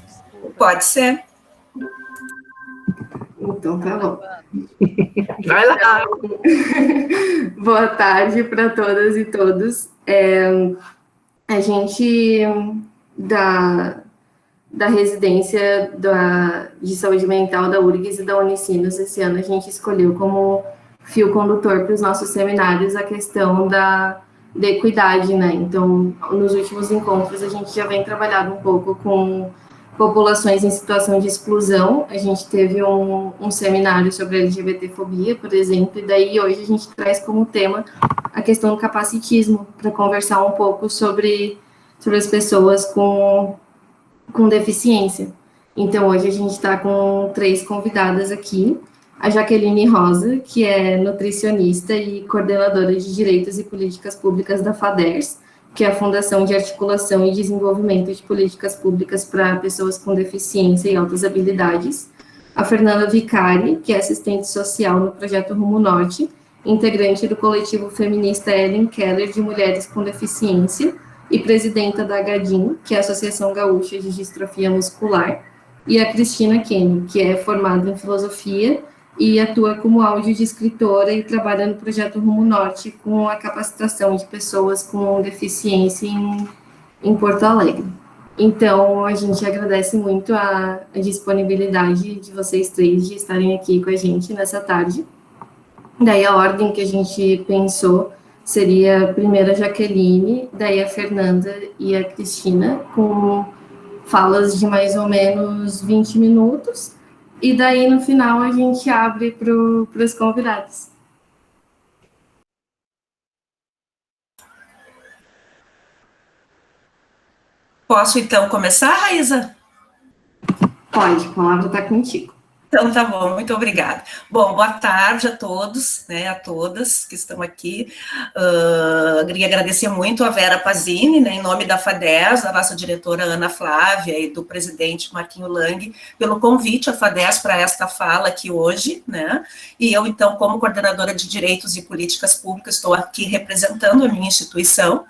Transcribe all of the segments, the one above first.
Desculpa. Pode ser. Então, tá bom. Vai lá. Boa tarde para todas e todos. A gente, da residência de saúde mental da URGS e da Unicinos, esse ano a gente escolheu como fio condutor para os nossos seminários a questão da equidade, né? Então, nos últimos encontros, a gente já vem trabalhando um pouco com populações em situação de exclusão. A gente teve um seminário sobre LGBTfobia, por exemplo, e daí hoje a gente traz como tema a questão do capacitismo, para conversar um pouco sobre as pessoas com deficiência. Então, hoje a gente está com 3 convidadas aqui. A Jaqueline Rosa, que é nutricionista e coordenadora de Direitos e Políticas Públicas da FADERS, que é a Fundação de Articulação e Desenvolvimento de Políticas Públicas para Pessoas com Deficiência e Altas Habilidades. A Fernanda Vicari, que é assistente social no Projeto Rumo Norte, integrante do coletivo feminista Ellen Keller de Mulheres com Deficiência e presidenta da AGADIM, que é a Associação Gaúcha de Distrofia Muscular, e a Cristina Kenny, que é formada em filosofia e atua como audiodescritora e trabalha no Projeto Rumo Norte com a capacitação de pessoas com deficiência em Porto Alegre. Então, a gente agradece muito a disponibilidade de vocês 3 de estarem aqui com a gente nessa tarde. Daí, a ordem que a gente pensou seria primeiro a Jaqueline, daí a Fernanda e a Cristina, com falas de mais ou menos 20 minutos, e daí no final a gente abre para os convidados. Posso, então, começar, Raíza? Pode, a palavra está contigo. Então, tá bom, muito obrigada. Bom, boa tarde a todos, né, a todas que estão aqui. Queria agradecer muito a Vera Pazini, né, em nome da FADERS, da nossa diretora Ana Flávia e do presidente Marquinho Lang, pelo convite à FADERS para esta fala aqui hoje, né, e eu, então, como coordenadora de Direitos e Políticas Públicas, estou aqui representando a minha instituição,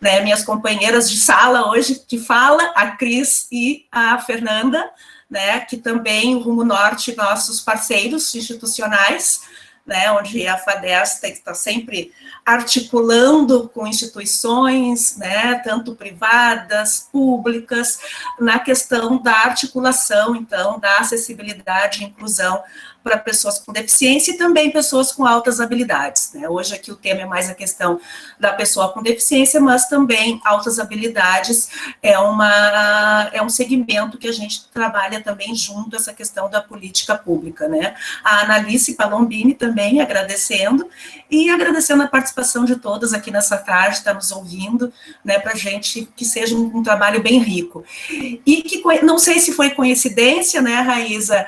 né, minhas companheiras de sala hoje de fala, a Cris e a Fernanda, né, que também o Rumo Norte, nossos parceiros institucionais, né, onde a FADERS está sempre articulando com instituições, né, tanto privadas, públicas, na questão da articulação, então, da acessibilidade e inclusão para pessoas com deficiência e também pessoas com altas habilidades, né? Hoje aqui o tema é mais a questão da pessoa com deficiência, mas também altas habilidades é um segmento que a gente trabalha também junto a essa questão da política pública, né? A Analice Palombini também agradecendo, e agradecendo a participação de todas aqui nessa tarde, está nos ouvindo, né, para a gente que seja um trabalho bem rico. E que, não sei se foi coincidência, né, Raíza,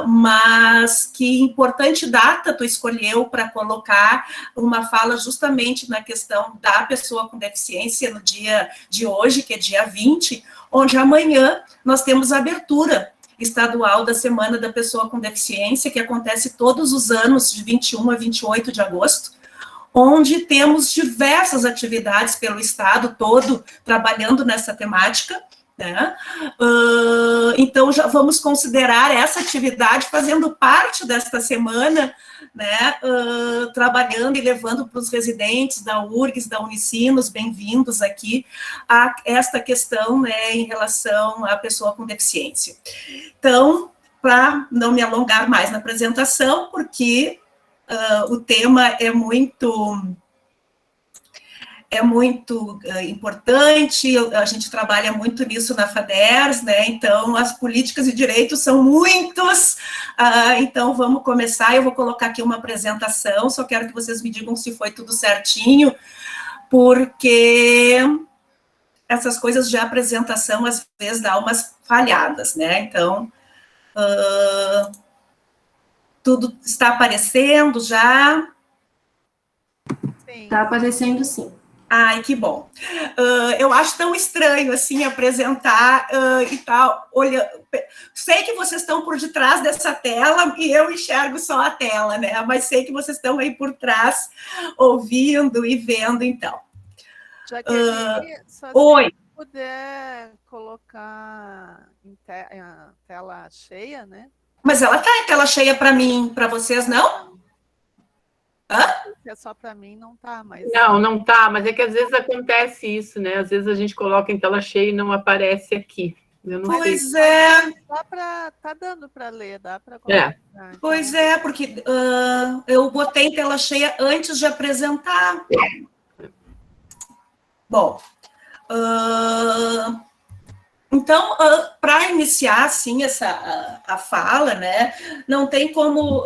mas que importante data tu escolheu para colocar uma fala justamente na questão da pessoa com deficiência no dia de hoje, que é dia 20, onde amanhã nós temos a abertura estadual da Semana da Pessoa com Deficiência, que acontece todos os anos, de 21 a 28 de agosto, onde temos diversas atividades pelo estado todo trabalhando nessa temática, né? Então, já vamos considerar essa atividade fazendo parte desta semana, né? Trabalhando e levando para os residentes da URGS, da Unicinos, bem-vindos aqui a esta questão, né, em relação à pessoa com deficiência. Então, para não me alongar mais na apresentação, porque o tema é muito importante, a gente trabalha muito nisso na FADERS, né, então as políticas e direitos são muitos, então vamos começar, eu vou colocar aqui uma apresentação, só quero que vocês me digam se foi tudo certinho, porque essas coisas de apresentação às vezes dá umas falhadas, né, então tudo está aparecendo já? Está aparecendo sim. Ai, que bom. Eu acho tão estranho, assim, apresentar e tal. Olha, sei que vocês estão por detrás dessa tela e eu enxergo só a tela, né? Mas sei que vocês estão aí por trás, ouvindo e vendo, então. Jaqueline, só oi. se puder colocar tela cheia, né? Mas ela tá em tela cheia para mim, para vocês, não? Hã? Se é só para mim, não tá, mas... Não tá, mas é que às vezes acontece isso, né? Às vezes a gente coloca em tela cheia e não aparece aqui. Eu não sei. Pois é, Dá para... Tá dando para ler, dá para... pois é, porque eu botei em tela cheia antes de apresentar. Bom, então, para iniciar, assim, a fala, né, não tem como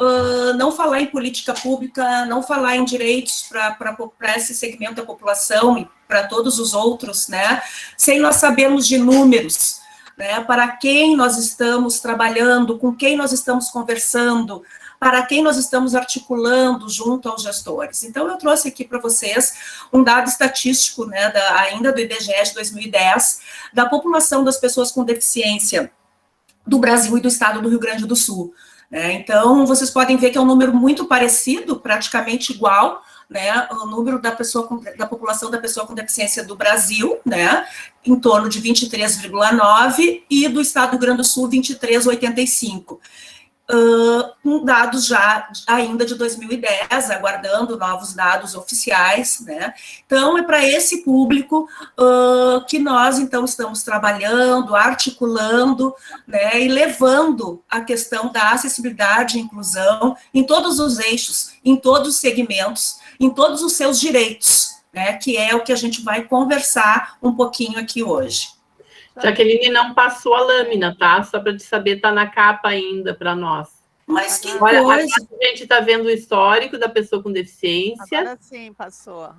não falar em política pública, não falar em direitos para esse segmento da população e para todos os outros, né, sem nós sabermos de números, né, para quem nós estamos trabalhando, com quem nós estamos conversando, para quem nós estamos articulando junto aos gestores. Então, eu trouxe aqui para vocês um dado estatístico, né, ainda do IBGE de 2010, da população das pessoas com deficiência do Brasil e do estado do Rio Grande do Sul. Né? Então, vocês podem ver que é um número muito parecido, praticamente igual, né, o número da população da pessoa com deficiência do Brasil, né, em torno de 23,9, e do estado do Rio Grande do Sul, 23,85. Dados já ainda de 2010, aguardando novos dados oficiais, né? Então, é para esse público que nós, então, estamos trabalhando, articulando, né, e levando a questão da acessibilidade e inclusão em todos os eixos, em todos os segmentos, em todos os seus direitos, né, que é o que a gente vai conversar um pouquinho aqui hoje. Jaqueline não passou a lâmina, tá? Só para te saber, tá na capa ainda para nós. Mas que Olha, coisa! a gente está vendo o histórico da pessoa com deficiência. Agora sim, passou.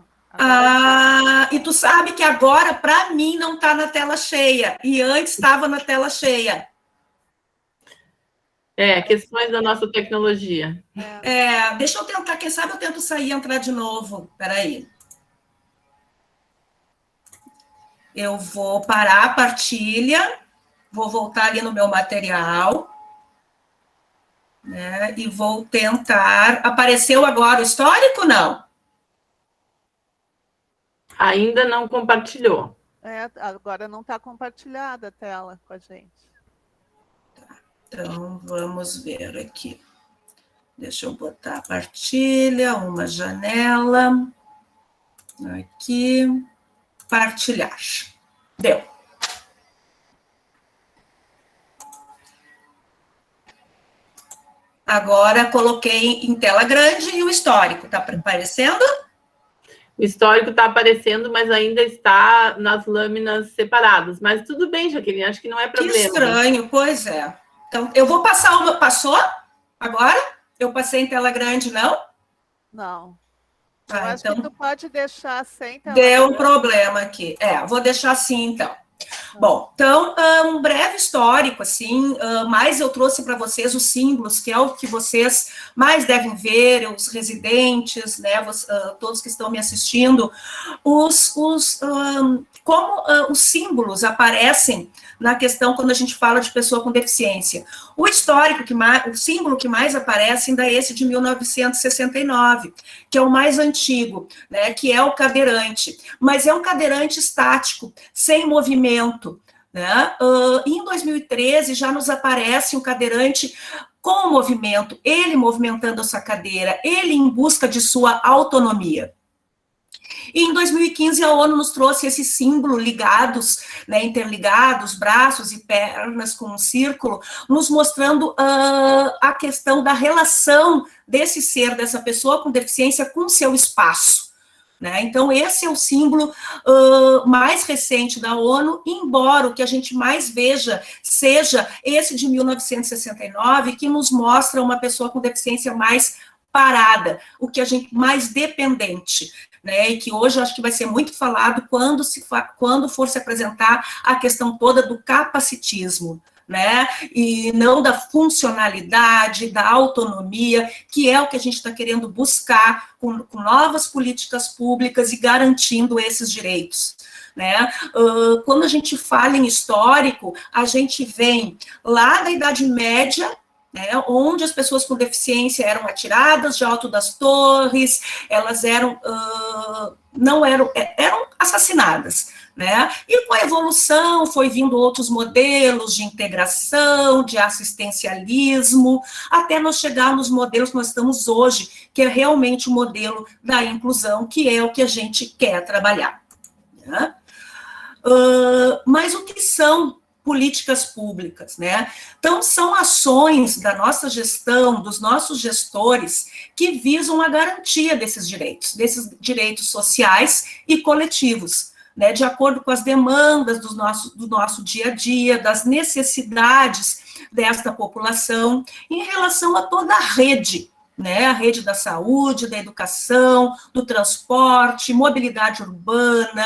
E tu sabe que agora, para mim, não está na tela cheia. E antes estava na tela cheia. Questões da nossa tecnologia. Deixa eu tentar, quem sabe eu tento sair e entrar de novo. Espera aí. Eu vou parar a partilha, vou voltar ali no meu material, né, e vou tentar... Apareceu agora o histórico, não? Ainda não compartilhou. Agora não está compartilhada a tela com a gente. Então, vamos ver aqui. Deixa eu botar a partilha, uma janela. Aqui. Partilhar. Deu. Agora, coloquei em tela grande e o histórico. Está aparecendo? O histórico está aparecendo, mas ainda está nas lâminas separadas. Mas tudo bem, Jaqueline, acho que não é problema. Que estranho, pois é. Então, eu vou passar uma... Passou? Agora? Eu passei em tela grande, não? Não. Eu acho então, que tu pode deixar sem tela deu um grande. problema aqui. Vou deixar assim, então. Bom, então, um breve histórico, assim, mas eu trouxe para vocês os símbolos, que é o que vocês mais devem ver, os residentes, né, todos que estão me assistindo, como os símbolos aparecem na questão quando a gente fala de pessoa com deficiência. O histórico, o símbolo que mais aparece ainda é esse de 1969, que é o mais antigo, né, que é o cadeirante, mas é um cadeirante estático, sem movimento, né? Em 2013 já nos aparece um cadeirante com movimento, ele movimentando a sua cadeira, ele em busca de sua autonomia. E em 2015 a ONU nos trouxe esse símbolo ligados, né, interligados, braços e pernas com um círculo, nos mostrando a questão da relação desse ser, dessa pessoa com deficiência com seu espaço. Né? Então, esse é o símbolo mais recente da ONU, embora o que a gente mais veja seja esse de 1969, que nos mostra uma pessoa com deficiência mais parada, o que a gente mais dependente, né, e que hoje eu acho que vai ser muito falado quando for se apresentar a questão toda do capacitismo, né, e não da funcionalidade, da autonomia, que é o que a gente está querendo buscar com novas políticas públicas e garantindo esses direitos. Né? Quando a gente fala em histórico, a gente vem lá da Idade Média, né, onde as pessoas com deficiência eram atiradas de alto das torres, elas eram assassinadas, né? E com a evolução foi vindo outros modelos de integração, de assistencialismo, até nós chegar nos modelos que nós estamos hoje, que é realmente o modelo da inclusão, que é o que a gente quer trabalhar, né? Mas o que são políticas públicas, né? Então, são ações da nossa gestão, dos nossos gestores, que visam a garantia desses direitos sociais e coletivos, né? De acordo com as demandas do nosso dia a dia, das necessidades desta população, em relação a toda a rede, né? A rede da saúde, da educação, do transporte, mobilidade urbana,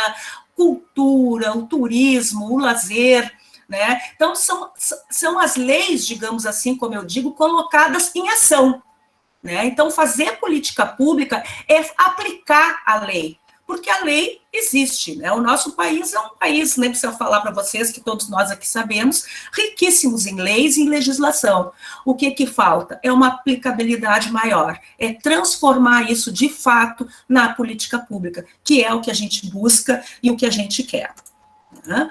cultura, o turismo, o lazer, né? Então, são as leis, digamos assim, como eu digo, colocadas em ação, né? Então, fazer política pública é aplicar a lei, porque a lei existe, né? O nosso país é um país, nem precisa falar para vocês, que todos nós aqui sabemos, riquíssimos em leis e em legislação. O que falta? É uma aplicabilidade maior, é transformar isso, de fato, na política pública, que é o que a gente busca e o que a gente quer. Né?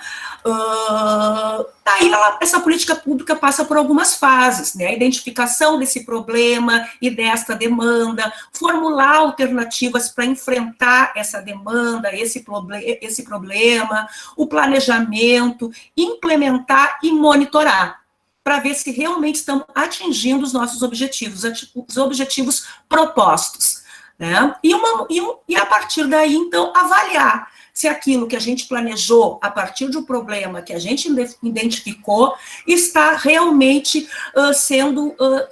Daí essa política pública passa por algumas fases, né? A identificação desse problema e desta demanda, formular alternativas para enfrentar essa demanda, esse problema, o planejamento, implementar e monitorar, para ver se realmente estamos atingindo os nossos objetivos, os objetivos propostos, né? E a partir daí, então, avaliar se aquilo que a gente planejou a partir de um problema que a gente identificou está realmente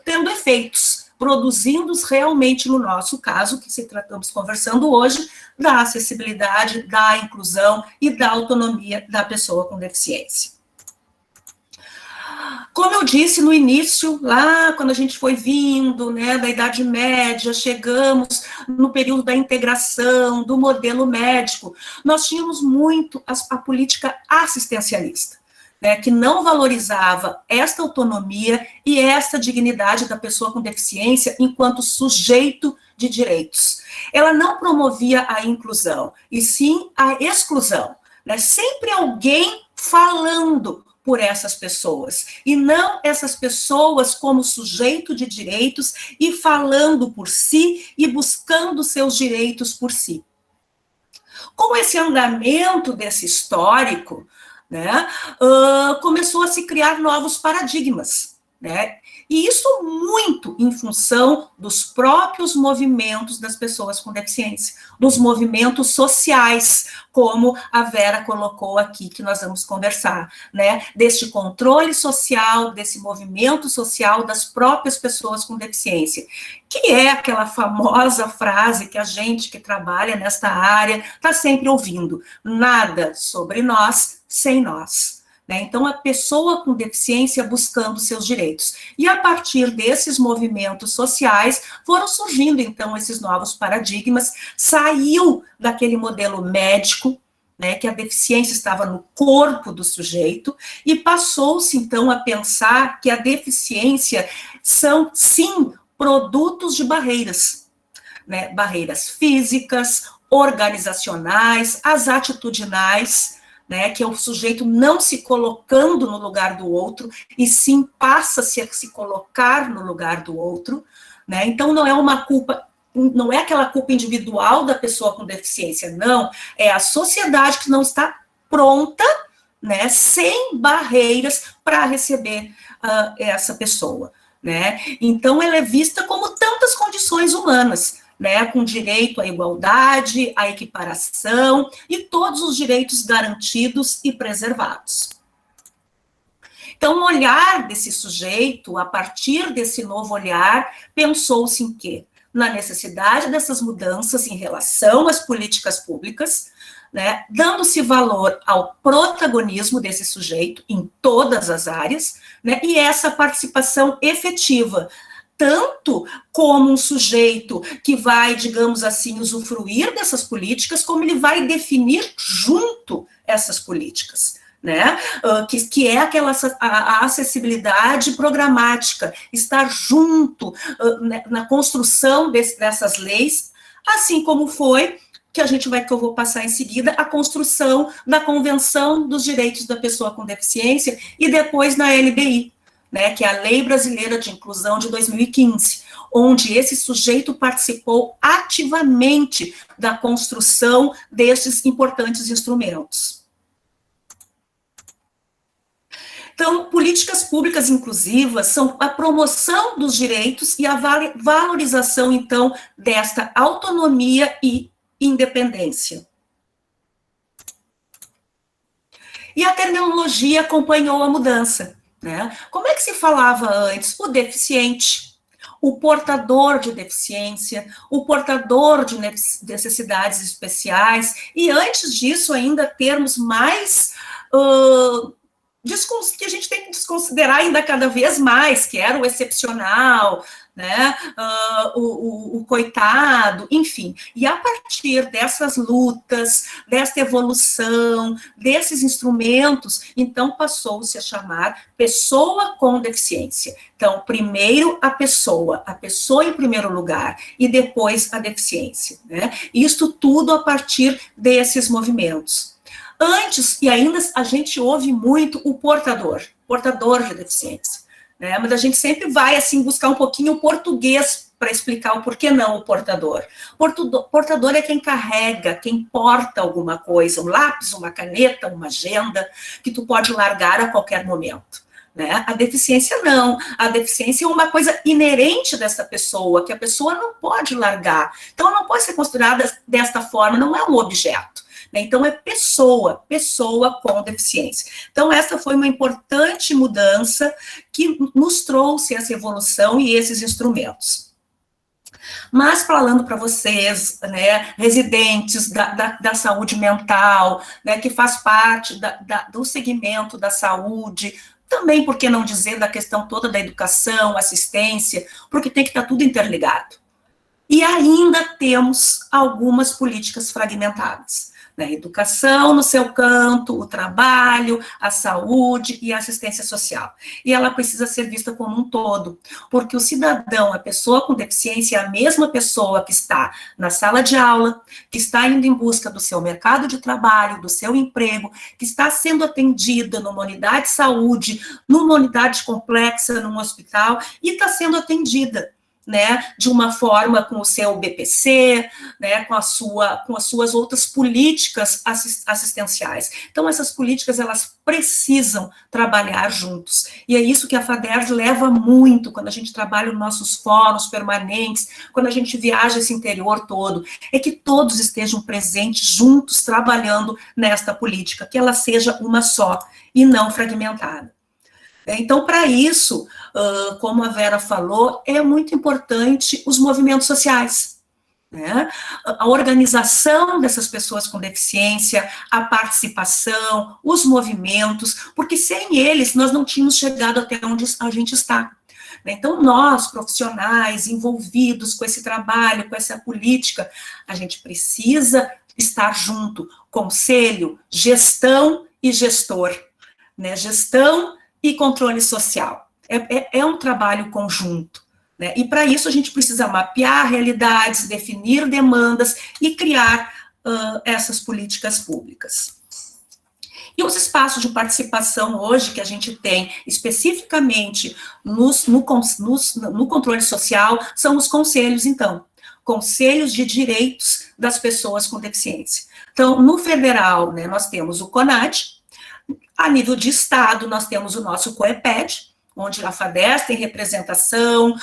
tendo efeitos, produzindo realmente, no nosso caso, que estamos conversando hoje, da acessibilidade, da inclusão e da autonomia da pessoa com deficiência. Como eu disse no início, lá quando a gente foi vindo, né, da Idade Média, chegamos no período da integração, do modelo médico, nós tínhamos muito a política assistencialista, né, que não valorizava esta autonomia e esta dignidade da pessoa com deficiência enquanto sujeito de direitos. Ela não promovia a inclusão, e sim a exclusão, né, sempre alguém falando por essas pessoas, e não essas pessoas como sujeito de direitos e falando por si e buscando seus direitos por si. Com esse andamento desse histórico, né, começou a se criar novos paradigmas, né, e isso muito em função dos próprios movimentos das pessoas com deficiência, dos movimentos sociais, como a Vera colocou aqui, que nós vamos conversar, né, deste controle social, desse movimento social das próprias pessoas com deficiência, que é aquela famosa frase que a gente que trabalha nesta área está sempre ouvindo: nada sobre nós sem nós. Né? Então, a pessoa com deficiência buscando seus direitos. E a partir desses movimentos sociais, foram surgindo, então, esses novos paradigmas, saiu daquele modelo médico, né, que a deficiência estava no corpo do sujeito, e passou-se, então, a pensar que a deficiência são, sim, produtos de barreiras, né, barreiras físicas, organizacionais, as atitudinais, né, que é o sujeito não se colocando no lugar do outro, e sim passa-se a se colocar no lugar do outro, né, então não é uma culpa, não é aquela culpa individual da pessoa com deficiência, não, é a sociedade que não está pronta, né, sem barreiras para receber essa pessoa, né, então ela é vista como tantas condições humanas, né, com direito à igualdade, à equiparação e todos os direitos garantidos e preservados. Então, o olhar desse sujeito, a partir desse novo olhar, pensou-se em quê? Na necessidade dessas mudanças em relação às políticas públicas, né, dando-se valor ao protagonismo desse sujeito em todas as áreas, né, e essa participação efetiva, tanto como um sujeito que vai, digamos assim, usufruir dessas políticas, como ele vai definir junto essas políticas. né? Que é a acessibilidade programática, estar junto na construção dessas leis, assim como foi que eu vou passar em seguida, a construção da Convenção dos Direitos da Pessoa com Deficiência e depois na LBI, né, que é a Lei Brasileira de Inclusão de 2015, onde esse sujeito participou ativamente da construção desses importantes instrumentos. Então, políticas públicas inclusivas são a promoção dos direitos e a valorização, então, desta autonomia e independência. E a terminologia acompanhou a mudança, né? Como é que se falava antes? O deficiente, o portador de deficiência, o portador de necessidades especiais, e antes disso ainda termos mais que a gente tem que desconsiderar ainda cada vez mais, que era o excepcional, né, o coitado, enfim. E a partir dessas lutas, dessa evolução, desses instrumentos, então passou-se a chamar pessoa com deficiência. Então, primeiro a pessoa em primeiro lugar, e depois a deficiência, né? Isto tudo a partir desses movimentos. Antes, e ainda a gente ouve muito o portador de deficiência, né? Mas a gente sempre vai, assim, buscar um pouquinho o português para explicar o porquê não o portador. Portador é quem carrega, quem porta alguma coisa, um lápis, uma caneta, uma agenda, que tu pode largar a qualquer momento, né? A deficiência não. A deficiência é uma coisa inerente dessa pessoa, que a pessoa não pode largar. Então, não pode ser considerada desta forma, não é um objeto. Então, é pessoa com deficiência. Então, essa foi uma importante mudança que nos trouxe essa evolução e esses instrumentos. Mas, falando para vocês, né, residentes da saúde mental, né, que faz parte do segmento da saúde, também, por que não dizer, da questão toda da educação, assistência, porque tem que estar tudo interligado. E ainda temos algumas políticas fragmentadas. A educação no seu canto, o trabalho, a saúde e a assistência social. E ela precisa ser vista como um todo, porque o cidadão, a pessoa com deficiência, é a mesma pessoa que está na sala de aula, que está indo em busca do seu mercado de trabalho, do seu emprego, que está sendo atendida numa unidade de saúde, numa unidade complexa, num hospital, e está sendo atendida, né, de uma forma com o seu BPC, né, com as suas outras políticas assistenciais. Então, essas políticas, elas precisam trabalhar juntos. E é isso que a FADERJ leva muito, quando a gente trabalha nos nossos fóruns permanentes, quando a gente viaja esse interior todo, é que todos estejam presentes, juntos, trabalhando nesta política, que ela seja uma só, e não fragmentada. Então, para isso, como a Vera falou, é muito importante os movimentos sociais, né? A organização dessas pessoas com deficiência, a participação, os movimentos, porque sem eles nós não tínhamos chegado até onde a gente está. Então, nós, profissionais, envolvidos com esse trabalho, com essa política, a gente precisa estar junto, conselho, gestão e gestor, né? Gestão e controle social. É um trabalho conjunto, né? E para isso a gente precisa mapear realidades, definir demandas e criar essas políticas públicas. E os espaços de participação hoje que a gente tem, especificamente no controle social, são os conselhos, então. Conselhos de Direitos das Pessoas com Deficiência. Então, no federal, né, nós temos o CONAD. A nível de estado, nós temos o nosso COEPED, onde a FADERJ tem representação,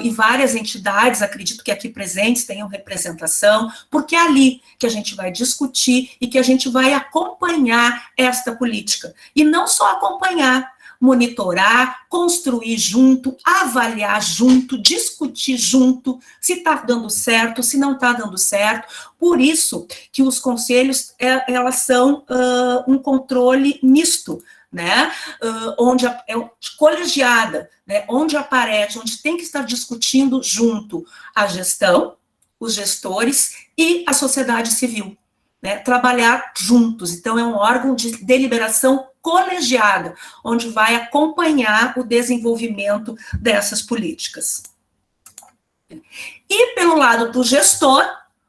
e várias entidades, acredito que aqui presentes tenham representação, porque é ali que a gente vai discutir e que a gente vai acompanhar esta política. E não só acompanhar, monitorar, construir junto, avaliar junto, discutir junto, se está dando certo, se não está dando certo. Por isso que os conselhos, elas são um controle misto, né, onde é colegiada, né, onde aparece, onde tem que estar discutindo junto a gestão, os gestores e a sociedade civil, né, trabalhar juntos. Então, é um órgão de deliberação colegiada, onde vai acompanhar o desenvolvimento dessas políticas. E pelo lado do gestor,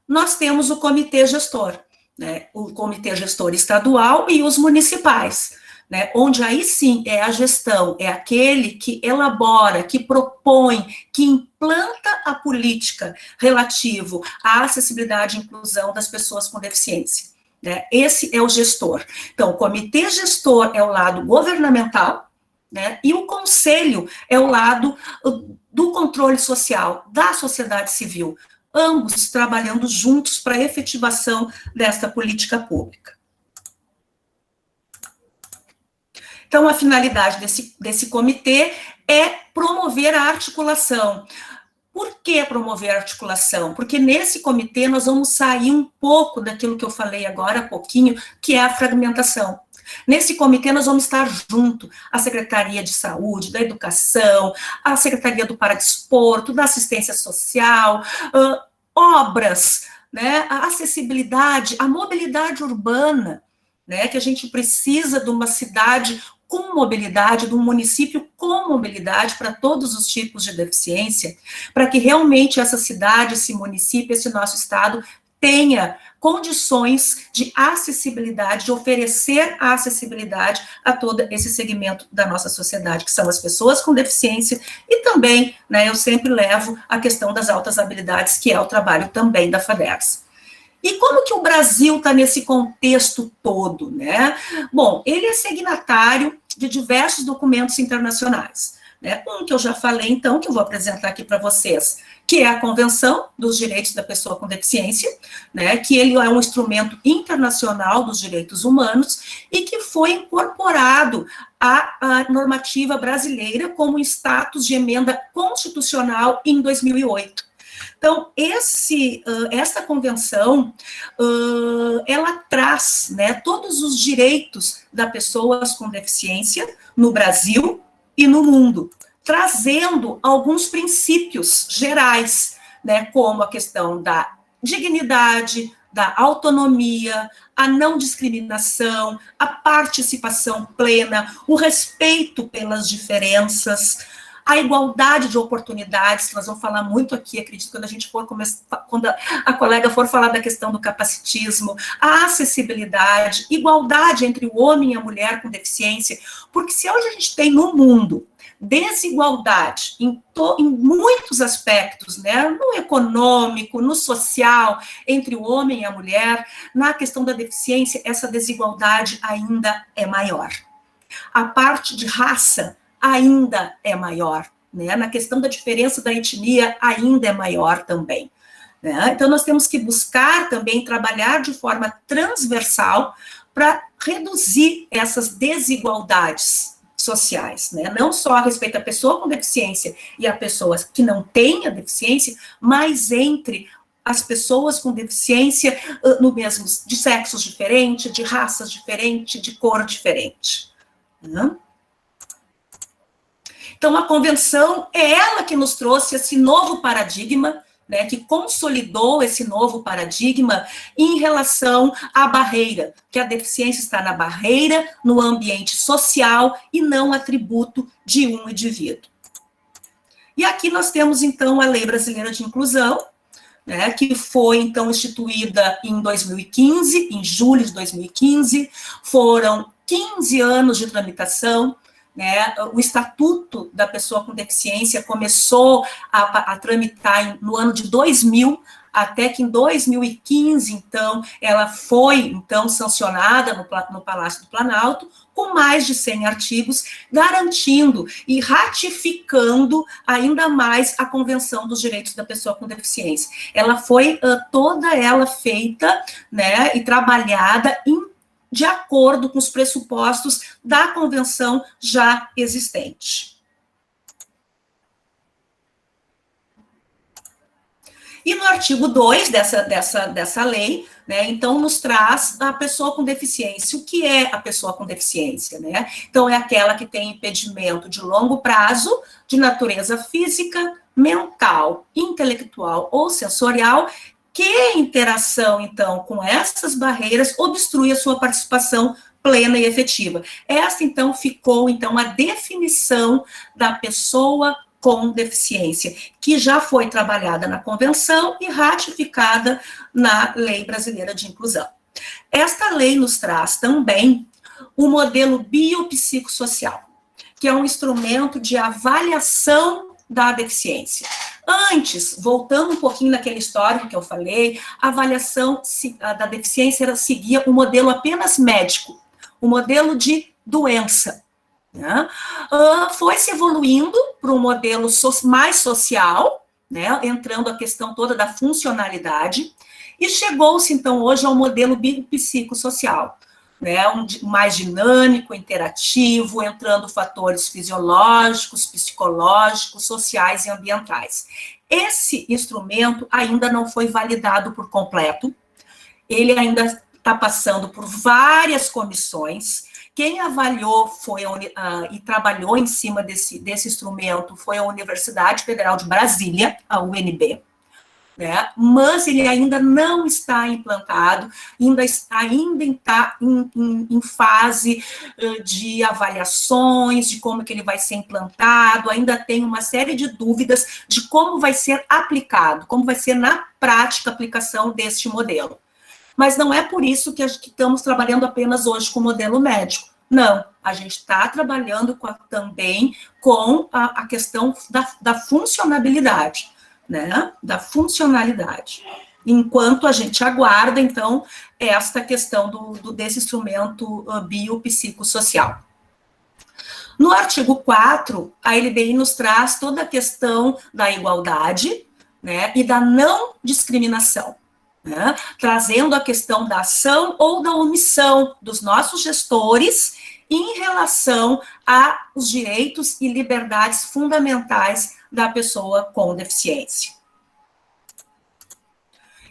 nós temos o comitê gestor, né? O comitê gestor estadual e os municipais, né? Onde aí sim é a gestão, é aquele que elabora, que propõe, que implanta a política relativo à acessibilidade e inclusão das pessoas com deficiência, né? Esse é o gestor. Então, o comitê gestor é o lado governamental, né? E o conselho é o lado do controle social, da sociedade civil, ambos trabalhando juntos para a efetivação desta política pública. Então, a finalidade desse comitê é promover a articulação. Por que promover a articulação? Porque nesse comitê nós vamos sair um pouco daquilo que eu falei agora há pouquinho, que é a fragmentação. Nesse comitê nós vamos estar junto à Secretaria de Saúde, da Educação, à Secretaria do Paradesporto, da Assistência Social, obras, né, a acessibilidade, a mobilidade urbana, né, que a gente precisa de uma cidade com mobilidade, de um município com mobilidade para todos os tipos de deficiência, para que realmente essa cidade, esse município, esse nosso estado tenha condições de acessibilidade, de oferecer a acessibilidade a todo esse segmento da nossa sociedade, que são as pessoas com deficiência, e também, né, eu sempre levo a questão das altas habilidades, que é o trabalho também da FADERS. E como que o Brasil está nesse contexto todo, né? Bom, ele é signatário de diversos documentos internacionais, né? Um que eu já falei, então, que eu vou apresentar aqui para vocês, que é a Convenção dos Direitos da Pessoa com Deficiência, né, que ele é um instrumento internacional dos direitos humanos e que foi incorporado à normativa brasileira como status de emenda constitucional em 2008. Então, essa convenção, ela traz, né, todos os direitos das pessoas com deficiência no Brasil e no mundo, trazendo alguns princípios gerais, né, como a questão da dignidade, da autonomia, a não discriminação, a participação plena, o respeito pelas diferenças, a igualdade de oportunidades, que nós vamos falar muito aqui, acredito, quando a gente for quando a colega for falar da questão do capacitismo, a acessibilidade, igualdade entre o homem e a mulher com deficiência, porque se hoje a gente tem no mundo desigualdade em muitos aspectos, né, no econômico, no social, entre o homem e a mulher, na questão da deficiência, essa desigualdade ainda é maior. A parte de raça ainda é maior, né, na questão da diferença da etnia ainda é maior também, né? Então nós temos que buscar também trabalhar de forma transversal para reduzir essas desigualdades sociais, né? Não só a respeito da pessoa com deficiência e a pessoa que não tem a deficiência, mas entre as pessoas com deficiência no mesmo, de sexos diferentes, de raças diferentes, de cor diferente, né? Então, a convenção é ela que nos trouxe esse novo paradigma, né, que consolidou esse novo paradigma em relação à barreira, que a deficiência está na barreira, no ambiente social e não atributo de um indivíduo. E aqui nós temos, então, a Lei Brasileira de Inclusão, né, que foi, então, instituída em 2015, em julho de 2015, foram 15 anos de tramitação, né, o Estatuto da Pessoa com Deficiência começou a tramitar no ano de 2000, até que em 2015, então, ela foi, então, sancionada no Palácio do Planalto, com mais de 100 artigos, garantindo e ratificando ainda mais a Convenção dos Direitos da Pessoa com Deficiência. Ela foi toda ela feita, né, e trabalhada de acordo com os pressupostos da convenção já existente. E no artigo 2 dessa lei, né, então nos traz a pessoa com deficiência. O que é a pessoa com deficiência, né? Então é aquela que tem impedimento de longo prazo, de natureza física, mental, intelectual ou sensorial, que a interação, então, com essas barreiras obstrui a sua participação plena e efetiva. Essa, então, ficou, então, a definição da pessoa com deficiência, que já foi trabalhada na Convenção e ratificada na Lei Brasileira de Inclusão. Esta lei nos traz também o modelo biopsicossocial, que é um instrumento de avaliação da deficiência. Antes, voltando um pouquinho naquele histórico que eu falei, a avaliação da deficiência seguia um modelo apenas médico, um modelo de doença. Né? Foi se evoluindo para um modelo mais social, né? Entrando a questão toda da funcionalidade, e chegou-se, então, hoje ao modelo biopsicossocial, né? Mais dinâmico, interativo, entrando fatores fisiológicos, psicológicos, sociais e ambientais. Esse instrumento ainda não foi validado por completo, ele ainda está passando por várias comissões. Quem avaliou e trabalhou em cima desse instrumento foi a Universidade Federal de Brasília, a UNB, né? Mas ele ainda não está implantado, ainda está em fase de avaliações, de como que ele vai ser implantado, ainda tem uma série de dúvidas de como vai ser aplicado, como vai ser na prática a aplicação deste modelo. Mas não é por isso que estamos trabalhando apenas hoje com o modelo médico. Não, a gente está trabalhando também com a questão da funcionabilidade, né? Da funcionalidade. Enquanto a gente aguarda, então, esta questão desse instrumento biopsicossocial. No artigo 4, a LBI nos traz toda a questão da igualdade, né, e da não discriminação. Né, trazendo a questão da ação ou da omissão dos nossos gestores em relação aos direitos e liberdades fundamentais da pessoa com deficiência.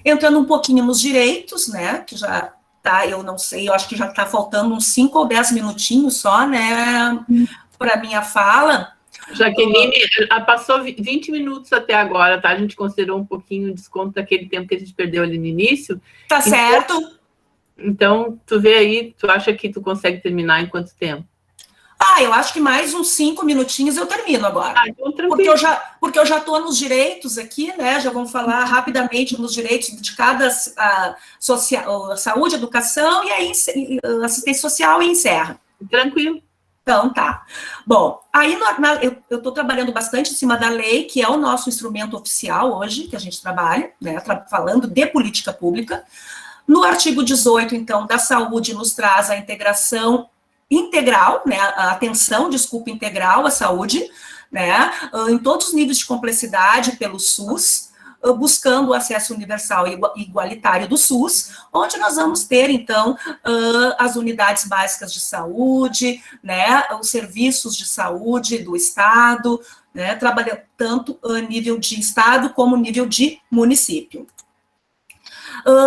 Entrando um pouquinho nos direitos, né, que já tá, eu não sei, eu acho que já está faltando uns 5 ou 10 minutinhos só, né, para a minha fala. Jaqueline, passou 20 minutos até agora, tá? A gente considerou um pouquinho o desconto daquele tempo que a gente perdeu ali no início. Tá certo. Então, tu vê aí, tu acha que tu consegue terminar em quanto tempo? Eu acho que mais uns 5 minutinhos eu termino agora. Então, tranquilo. Porque eu já estou nos direitos aqui, né? Já vamos falar rapidamente nos direitos de cada saúde, educação e aí assistência social e encerra. Tranquilo. Então, tá. Bom, aí eu estou trabalhando bastante em cima da lei, que é o nosso instrumento oficial hoje, que a gente trabalha, né, falando de política pública. No artigo 18, então, da saúde, nos traz a integração integral, né, a atenção, integral à saúde, né, em todos os níveis de complexidade pelo SUS, buscando o acesso universal e igualitário do SUS, onde nós vamos ter, então, as unidades básicas de saúde, né, os serviços de saúde do Estado, né, trabalhando tanto a nível de Estado como nível de município.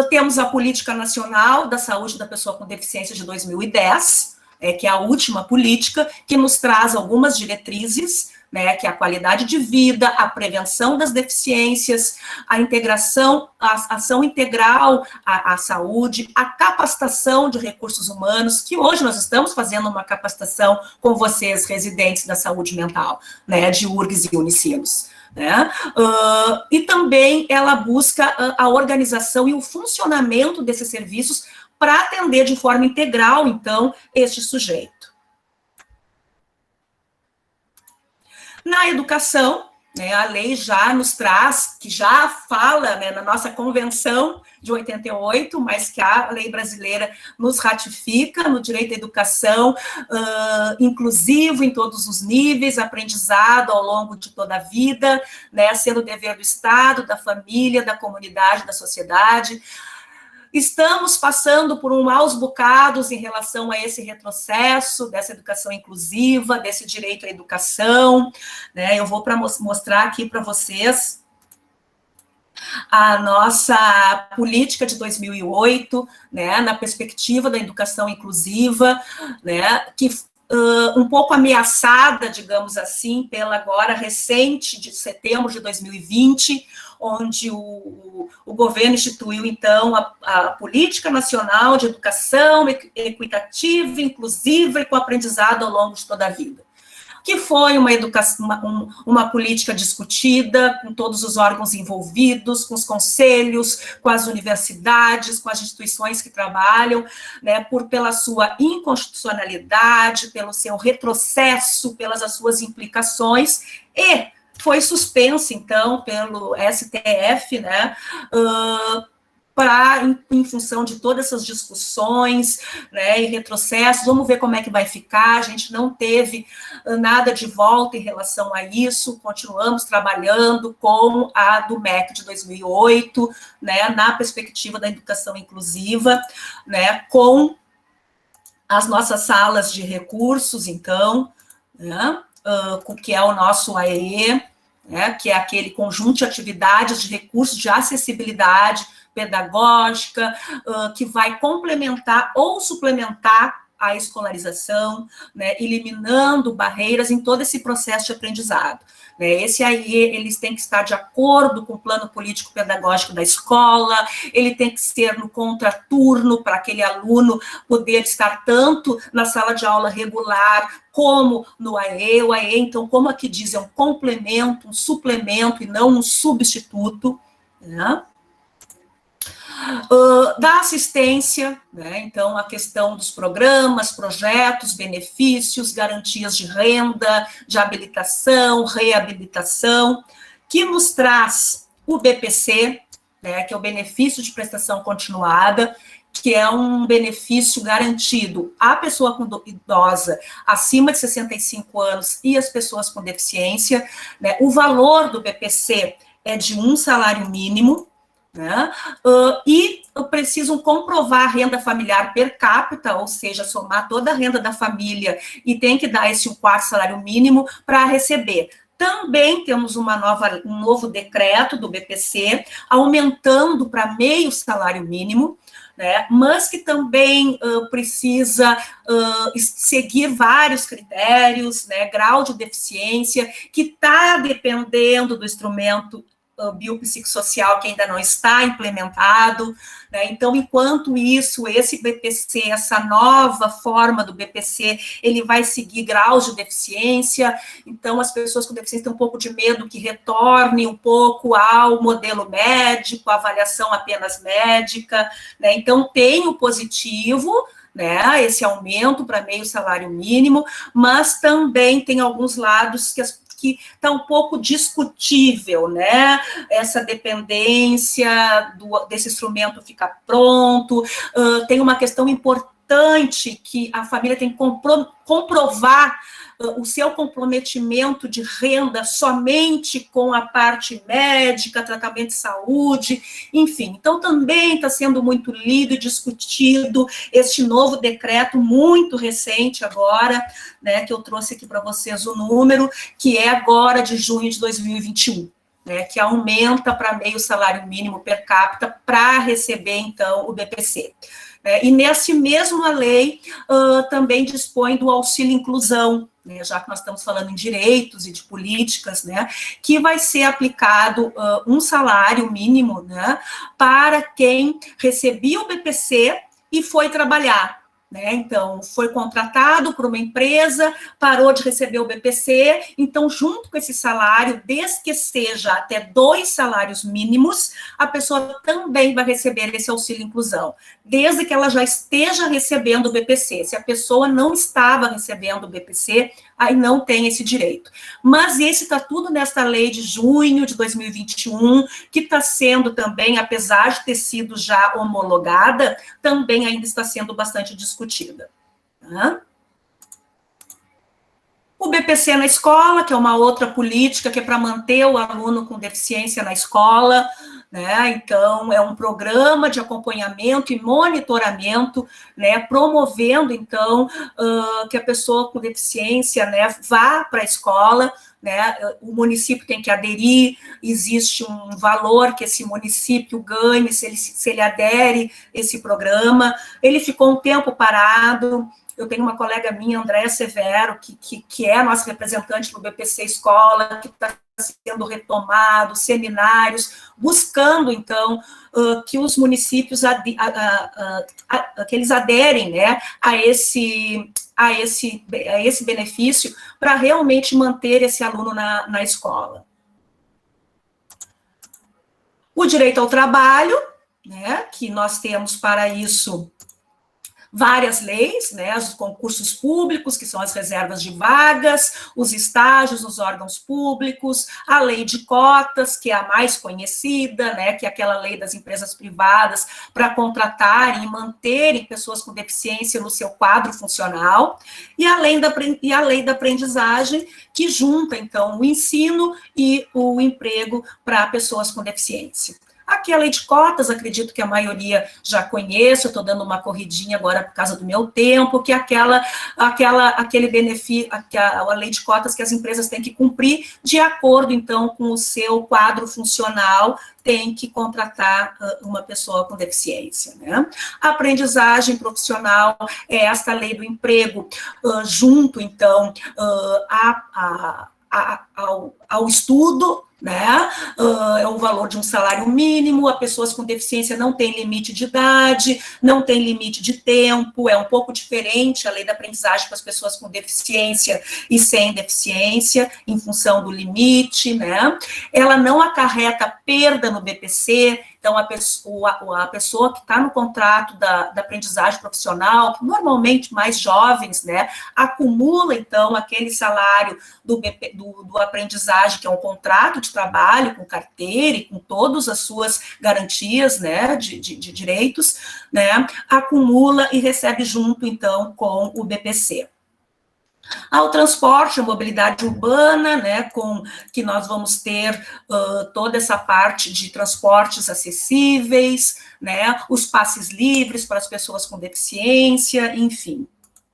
Temos a Política Nacional da Saúde da Pessoa com Deficiência de 2010, que é a última política, que nos traz algumas diretrizes, né, que é a qualidade de vida, a prevenção das deficiências, a integração, a ação integral à saúde, a capacitação de recursos humanos, que hoje nós estamos fazendo uma capacitação com vocês, residentes da saúde mental, né, de URGS e Unicinos. Né? E também ela busca a organização e o funcionamento desses serviços para atender de forma integral, então, este sujeito. Na educação, né, a lei já nos traz, que já fala, né, na nossa convenção de 88, mas que a lei brasileira nos ratifica no direito à educação inclusivo em todos os níveis, aprendizado ao longo de toda a vida, né, sendo dever do Estado, da família, da comunidade, da sociedade. Estamos passando por maus bocados em relação a esse retrocesso, dessa educação inclusiva, desse direito à educação, né? Eu vou mostrar aqui para vocês a nossa política de 2008, né, na perspectiva da educação inclusiva, né, que um pouco ameaçada, digamos assim, pela agora recente de setembro de 2020, onde o governo instituiu, então, a Política Nacional de Educação Equitativa, Inclusiva e com aprendizado ao longo de toda a vida, que foi uma política discutida com todos os órgãos envolvidos, com os conselhos, com as universidades, com as instituições que trabalham, né, pela sua inconstitucionalidade, pelo seu retrocesso, pelas suas implicações, e foi suspensa, então, pelo STF, né, em função de todas essas discussões, né, e retrocessos. Vamos ver como é que vai ficar. A gente não teve nada de volta em relação a isso, continuamos trabalhando com a do MEC de 2008, né, na perspectiva da educação inclusiva, né, com as nossas salas de recursos, então, né, que é o nosso AEE, né, que é aquele conjunto de atividades de recursos de acessibilidade pedagógica, que vai complementar ou suplementar a escolarização, né, eliminando barreiras em todo esse processo de aprendizado. Né, esse aí, eles têm que estar de acordo com o plano político-pedagógico da escola, ele tem que ser no contraturno para aquele aluno poder estar tanto na sala de aula regular como no AE. O AE, então, como aqui diz, é um complemento, um suplemento e não um substituto, né? Da assistência, né? Então, a questão dos programas, projetos, benefícios, garantias de renda, de habilitação, reabilitação, que nos traz o BPC, né, que é o benefício de prestação continuada, que é um benefício garantido à pessoa idosa acima de 65 anos e às pessoas com deficiência, né? O valor do BPC é de um salário mínimo, né? E precisam comprovar a renda familiar per capita, ou seja, somar toda a renda da família e tem que dar esse 1/4 salário mínimo para receber. Também temos um novo decreto do BPC, aumentando para meio salário mínimo, né, mas que também precisa seguir vários critérios, né, grau de deficiência, que está dependendo do instrumento biopsicossocial que ainda não está implementado, né? Então, enquanto isso, esse BPC, essa nova forma do BPC, ele vai seguir graus de deficiência, então as pessoas com deficiência têm um pouco de medo que retorne um pouco ao modelo médico, a avaliação apenas médica, né? Então, tem o positivo, né, esse aumento para meio salário mínimo, mas também tem alguns lados que está um pouco discutível, né, essa dependência desse instrumento ficar pronto, tem uma questão importante que a família tem que comprovar o seu comprometimento de renda somente com a parte médica, tratamento de saúde, enfim. Então, também está sendo muito lido e discutido este novo decreto, muito recente agora, né, que eu trouxe aqui para vocês o número, que é agora de junho de 2021. Né, que aumenta para meio salário mínimo per capita para receber, então, o BPC. E nesse mesmo a lei também dispõe do auxílio inclusão, né, já que nós estamos falando em direitos e de políticas, né, que vai ser aplicado um salário mínimo, né, para quem recebia o BPC e foi trabalhar. Né, então, foi contratado por uma empresa, parou de receber o BPC, então, junto com esse salário, desde que seja até 2 salários mínimos, a pessoa também vai receber esse auxílio inclusão, desde que ela já esteja recebendo o BPC. Se a pessoa não estava recebendo o BPC, aí não tem esse direito. Mas esse está tudo nesta lei de junho de 2021, que está sendo também, apesar de ter sido já homologada, também ainda está sendo bastante discutida. Tá? O BPC na escola, que é uma outra política que é para manter o aluno com deficiência na escola, né? Então, é um programa de acompanhamento e monitoramento, né, promovendo, então, que a pessoa com deficiência, né, vá para a escola, né, o município tem que aderir, existe um valor que esse município ganhe se ele adere a esse programa. Ele ficou um tempo parado, Eu tenho uma colega minha, Andréa Severo, que é a nossa representante no BPC Escola, que está sendo retomado, seminários, buscando, então, que os municípios que eles aderem, né, a esse benefício para realmente manter esse aluno na escola. O direito ao trabalho, né, que nós temos para isso várias leis, né, os concursos públicos, que são as reservas de vagas, os estágios nos órgãos públicos, a lei de cotas, que é a mais conhecida, né, que é aquela lei das empresas privadas para contratarem e manterem pessoas com deficiência no seu quadro funcional, e a lei da aprendizagem, que junta, então, o ensino e o emprego para pessoas com deficiência. Aqui a lei de cotas, acredito que a maioria já conhece, eu estou dando uma corridinha agora por causa do meu tempo, que é aquele benefício, a lei de cotas que as empresas têm que cumprir de acordo, então, com o seu quadro funcional, tem que contratar uma pessoa com deficiência, né? A aprendizagem profissional é esta lei do emprego, junto, então, ao estudo, né, é o valor de um salário mínimo, as pessoas com deficiência não têm limite de idade, não tem limite de tempo, é um pouco diferente a lei da aprendizagem para as pessoas com deficiência e sem deficiência, em função do limite, né, ela não acarreta perda no BPC, então a pessoa que está no contrato da aprendizagem profissional, normalmente mais jovens, né, acumula, então, aquele salário do aprendizagem, que é um contrato de trabalho com carteira e com todas as suas garantias, né, de direitos, né, acumula e recebe junto, então, com o BPC. Ao transporte, a mobilidade urbana, né, que nós vamos ter toda essa parte de transportes acessíveis, né, os passes livres para as pessoas com deficiência, enfim.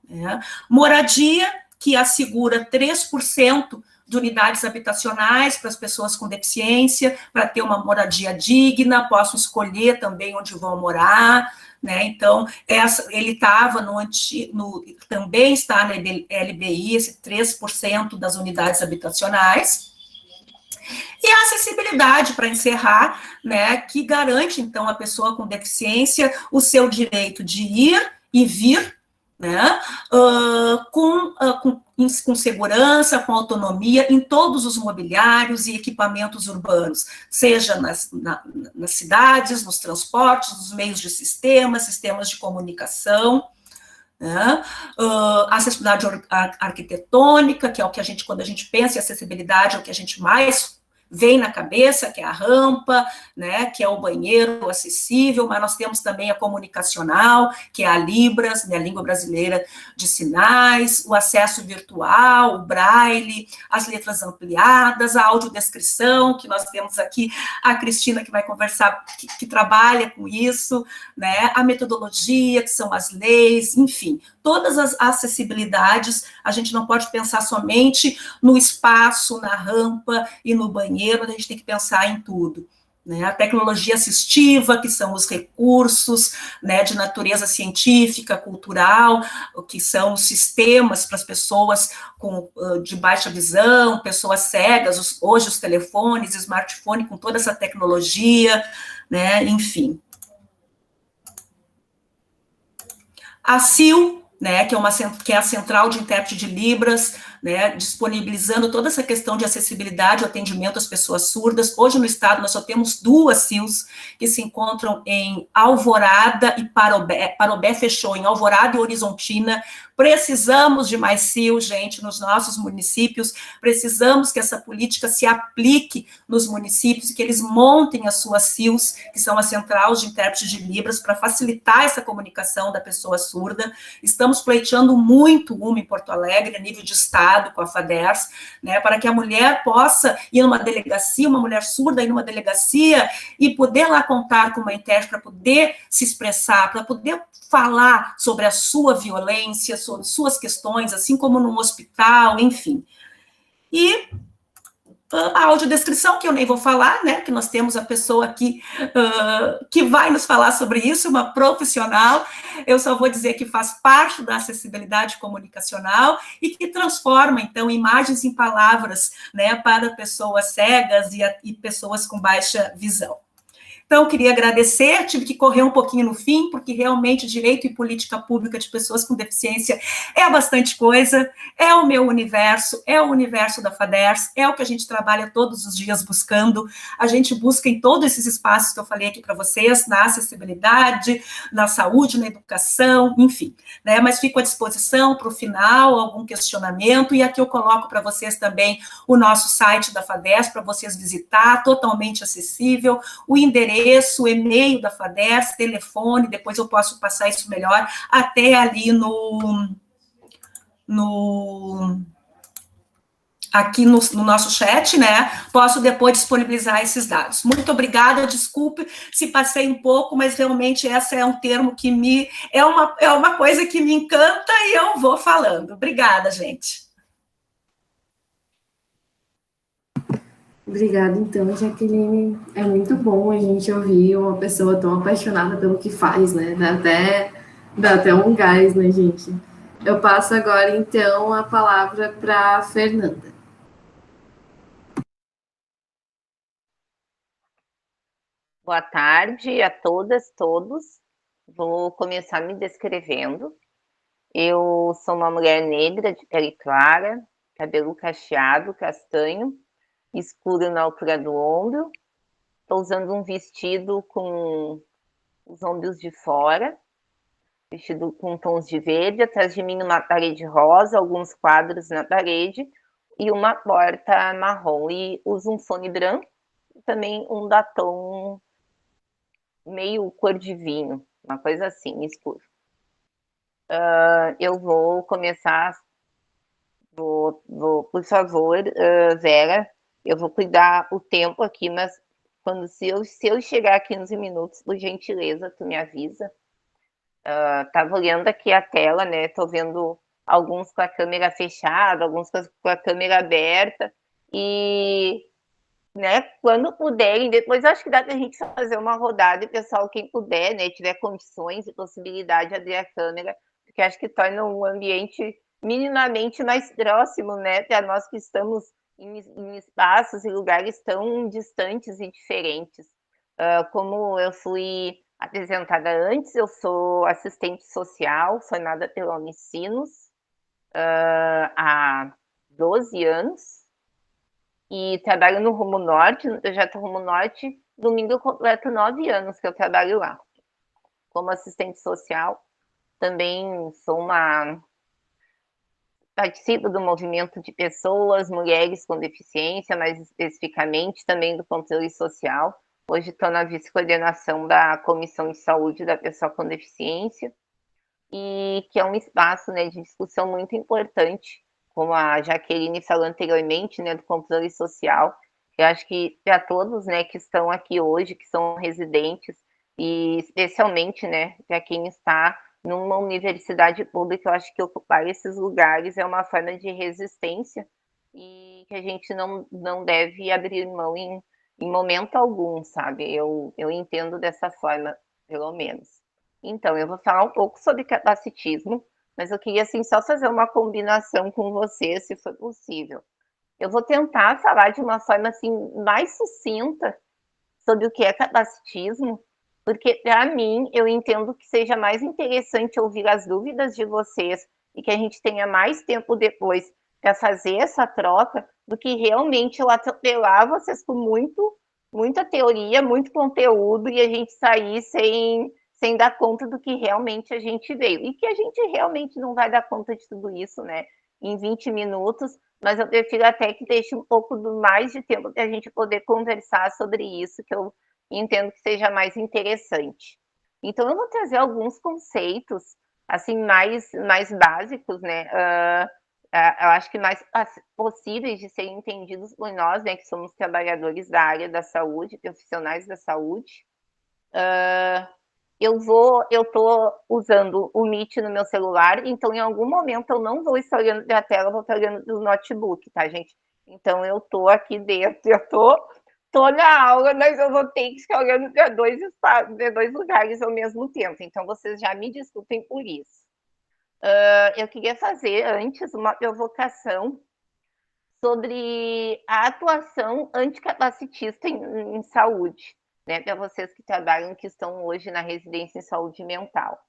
Né. Moradia, que assegura 3% de unidades habitacionais para as pessoas com deficiência, para ter uma moradia digna, possam escolher também onde vão morar, né? Então, ele estava também está na LBI, esse 3% das unidades habitacionais. E a acessibilidade, para encerrar, né, que garante, então, a pessoa com deficiência o seu direito de ir e vir, né, com segurança, com autonomia, em todos os mobiliários e equipamentos urbanos, seja nas cidades, nos transportes, nos meios de sistemas de comunicação, né, acessibilidade arquitetônica, que é o que quando a gente pensa em acessibilidade, é o que a gente mais vem na cabeça, que é a rampa, né, que é o banheiro acessível, mas nós temos também a comunicacional, que é a Libras, né, a língua brasileira de sinais, o acesso virtual, o braille, as letras ampliadas, a audiodescrição, que nós temos aqui a Cristina, que vai conversar, que trabalha com isso, né, a metodologia, que são as leis, enfim, todas as acessibilidades, a gente não pode pensar somente no espaço, na rampa e no banheiro, a gente tem que pensar em tudo. Né? A tecnologia assistiva, que são os recursos, né, de natureza científica, cultural, que são os sistemas para as pessoas de baixa visão, pessoas cegas, hoje os telefones, smartphone, com toda essa tecnologia, né, enfim. A CIL, né, que é a Central de Intérprete de Libras, né, disponibilizando toda essa questão de acessibilidade e atendimento às pessoas surdas. Hoje no estado nós só temos 2 CILs que se encontram em Alvorada e Parobé. Parobé fechou, em Alvorada e Horizontina. Precisamos de mais CIL, gente, nos nossos municípios, precisamos que essa política se aplique nos municípios, que eles montem as suas CILs, que são as Centrais de Intérprete de Libras, para facilitar essa comunicação da pessoa surda. Estamos pleiteando muito uma em Porto Alegre, a nível de estado, com a FADERS, né, para que a mulher possa ir numa delegacia, uma mulher surda ir numa delegacia e poder lá contar com uma intérprete para poder se expressar, para poder falar sobre a sua violência, sobre suas questões, assim como num hospital, enfim. E a audiodescrição, que eu nem vou falar, né, que nós temos a pessoa aqui que vai nos falar sobre isso, uma profissional. Eu só vou dizer que faz parte da acessibilidade comunicacional e que transforma, então, imagens em palavras, né, para pessoas cegas e pessoas com baixa visão. Então, eu queria agradecer, tive que correr um pouquinho no fim, porque realmente direito e política pública de pessoas com deficiência é bastante coisa, é o meu universo, é o universo da FADERS, é o que a gente trabalha todos os dias buscando, a gente busca em todos esses espaços que eu falei aqui para vocês, na acessibilidade, na saúde, na educação, enfim, né, mas fico à disposição para o final, algum questionamento, e aqui eu coloco para vocês também o nosso site da FADERS, para vocês visitar, totalmente acessível, o endereço, o e-mail da FADERS, telefone, depois eu posso passar isso melhor, até ali aqui no nosso chat, né, posso depois disponibilizar esses dados. Muito obrigada, desculpe se passei um pouco, mas realmente esse é um termo que é uma coisa que me encanta e eu vou falando. Obrigada, gente. Obrigada, então, Jaqueline. É muito bom a gente ouvir uma pessoa tão apaixonada pelo que faz, né? Dá até um gás, né, gente? Eu passo agora, então, a palavra para a Fernanda. Boa tarde a todas, todos. Vou começar me descrevendo. Eu sou uma mulher negra, de pele clara, cabelo cacheado, castanho, escuro na altura do ombro. Estou usando um vestido com os ombros de fora, vestido com tons de verde. Atrás de mim uma parede rosa, alguns quadros na parede e uma porta marrom. E uso um fone branco e também um batom meio cor de vinho, uma coisa assim, escuro. Eu vou começar, por favor, Vera, eu vou cuidar o tempo aqui, mas se eu chegar a 15 minutos, por gentileza, tu me avisa. Tava olhando aqui a tela, né, tô vendo alguns com a câmera fechada, alguns com a câmera aberta, e né, quando puderem, depois acho que dá para a gente fazer uma rodada e pessoal, quem puder, né, tiver condições e possibilidade de abrir a câmera, porque acho que torna um ambiente minimamente mais próximo, né, para nós que estamos em espaços e lugares tão distantes e diferentes. Como eu fui apresentada antes, eu sou assistente social, formada pela Unicinos há 12 anos, e trabalho no Rumo Norte, no projeto Rumo Norte. Domingo eu completo 9 anos que eu trabalho lá. Como assistente social, também participo do movimento de pessoas, mulheres com deficiência, mais especificamente também do controle social. Hoje estou na vice-coordenação da Comissão de Saúde da Pessoa com Deficiência, e que é um espaço, né, de discussão muito importante, como a Jaqueline falou anteriormente, né, do controle social. Eu acho que para todos, né, que estão aqui hoje, que são residentes, e especialmente, né, para quem está numa universidade pública, eu acho que ocupar esses lugares é uma forma de resistência e que a gente não deve abrir mão em momento algum, sabe? Eu entendo dessa forma, pelo menos. Então, eu vou falar um pouco sobre capacitismo, mas eu queria, assim, só fazer uma combinação com você, se for possível. Eu vou tentar falar de uma forma, assim, mais sucinta sobre o que é capacitismo, porque, para mim, eu entendo que seja mais interessante ouvir as dúvidas de vocês e que a gente tenha mais tempo depois para fazer essa troca do que realmente eu atropelar vocês com muita teoria, muito conteúdo e a gente sair sem dar conta do que realmente a gente veio. E que a gente realmente não vai dar conta de tudo isso, né, em 20 minutos, mas eu prefiro até que deixe um pouco mais de tempo para a gente poder conversar sobre isso, que eu entendo que seja mais interessante. Então, eu vou trazer alguns conceitos, assim, mais básicos, né, eu acho que mais possíveis de serem entendidos por nós, né, que somos trabalhadores da área da saúde, profissionais da saúde. Eu estou usando o Meet no meu celular, então em algum momento eu não vou estar olhando para a tela, eu vou estar olhando do notebook, tá, gente? Então, eu estou aqui dentro, eu estou na aula, mas eu vou ter que ficar olhando para dois lugares ao mesmo tempo. Então, vocês já me desculpem por isso. Eu queria fazer, antes, uma provocação sobre a atuação anticapacitista em saúde, né, para vocês que trabalham, que estão hoje na residência em saúde mental.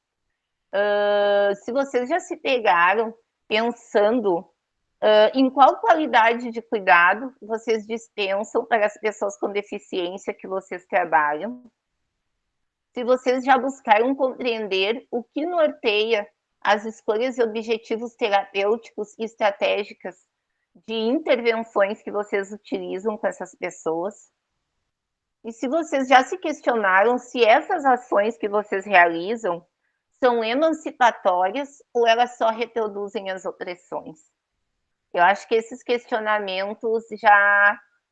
Se vocês já se pegaram pensando em qual qualidade de cuidado vocês dispensam para as pessoas com deficiência que vocês trabalham, se vocês já buscaram compreender o que norteia as escolhas e objetivos terapêuticos e estratégicas de intervenções que vocês utilizam com essas pessoas, e se vocês já se questionaram se essas ações que vocês realizam são emancipatórias ou elas só reproduzem as opressões. Eu acho que esses questionamentos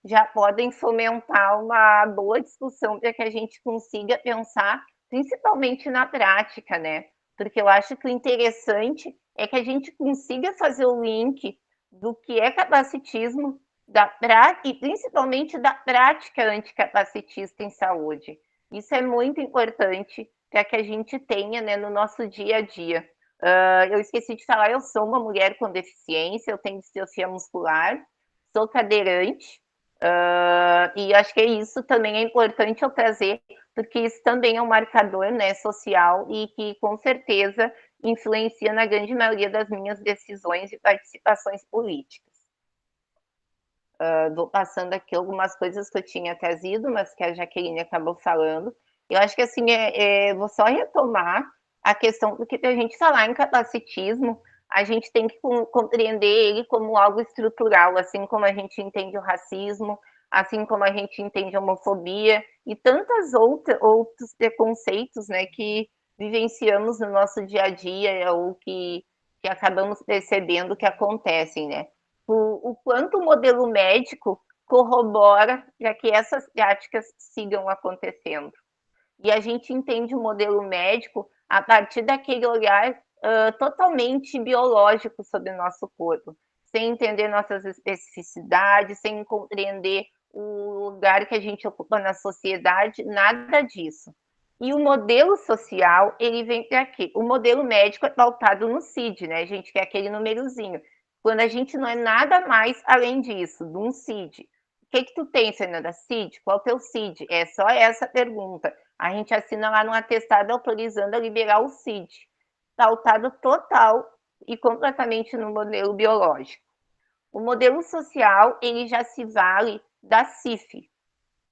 já podem fomentar uma boa discussão para que a gente consiga pensar, principalmente na prática, né? Porque eu acho que o interessante é que a gente consiga fazer o link do que é capacitismo e principalmente da prática anticapacitista em saúde. Isso é muito importante para que a gente tenha, né, no nosso dia a dia. Eu esqueci de falar, eu sou uma mulher com deficiência, eu tenho distrofia muscular, sou cadeirante, e acho que isso também é importante eu trazer, porque isso também é um marcador, né, social e que com certeza influencia na grande maioria das minhas decisões e participações políticas. Vou passando aqui algumas coisas que eu tinha trazido, mas que a Jaqueline acabou falando. Eu acho que assim, vou só retomar a questão, porque para a gente falar em capacitismo, a gente tem que compreender ele como algo estrutural, assim como a gente entende o racismo, assim como a gente entende a homofobia e tantos outros preconceitos, né, que vivenciamos no nosso dia a dia ou que acabamos percebendo que acontecem, né? O quanto o modelo médico corrobora para que essas práticas sigam acontecendo. E a gente entende o modelo médico a partir daquele olhar totalmente biológico sobre o nosso corpo, sem entender nossas especificidades, sem compreender o lugar que a gente ocupa na sociedade, nada disso. E o modelo social, ele vem para quê? O modelo médico é pautado no CID, né, gente, que é aquele númerozinho. Quando a gente não é nada mais além disso, de um CID. O que tu tem, Fernanda? CID? Qual é o teu CID? É só essa pergunta. A gente assina lá no atestado autorizando a liberar o CID, pautado total e completamente no modelo biológico. O modelo social, ele já se vale da CIF.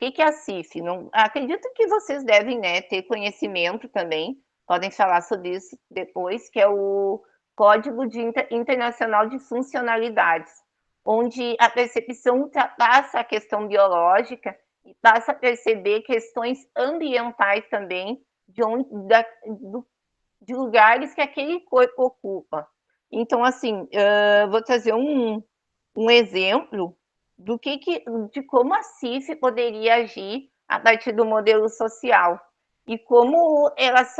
O que é a CIF? Não, acredito que vocês devem, né, ter conhecimento também, podem falar sobre isso depois, que é o Código Internacional de Funcionalidades, onde a percepção ultrapassa a questão biológica e passa a perceber questões ambientais também de lugares que aquele corpo ocupa. Então, assim, vou trazer um exemplo de como a CIF poderia agir a partir do modelo social e como elas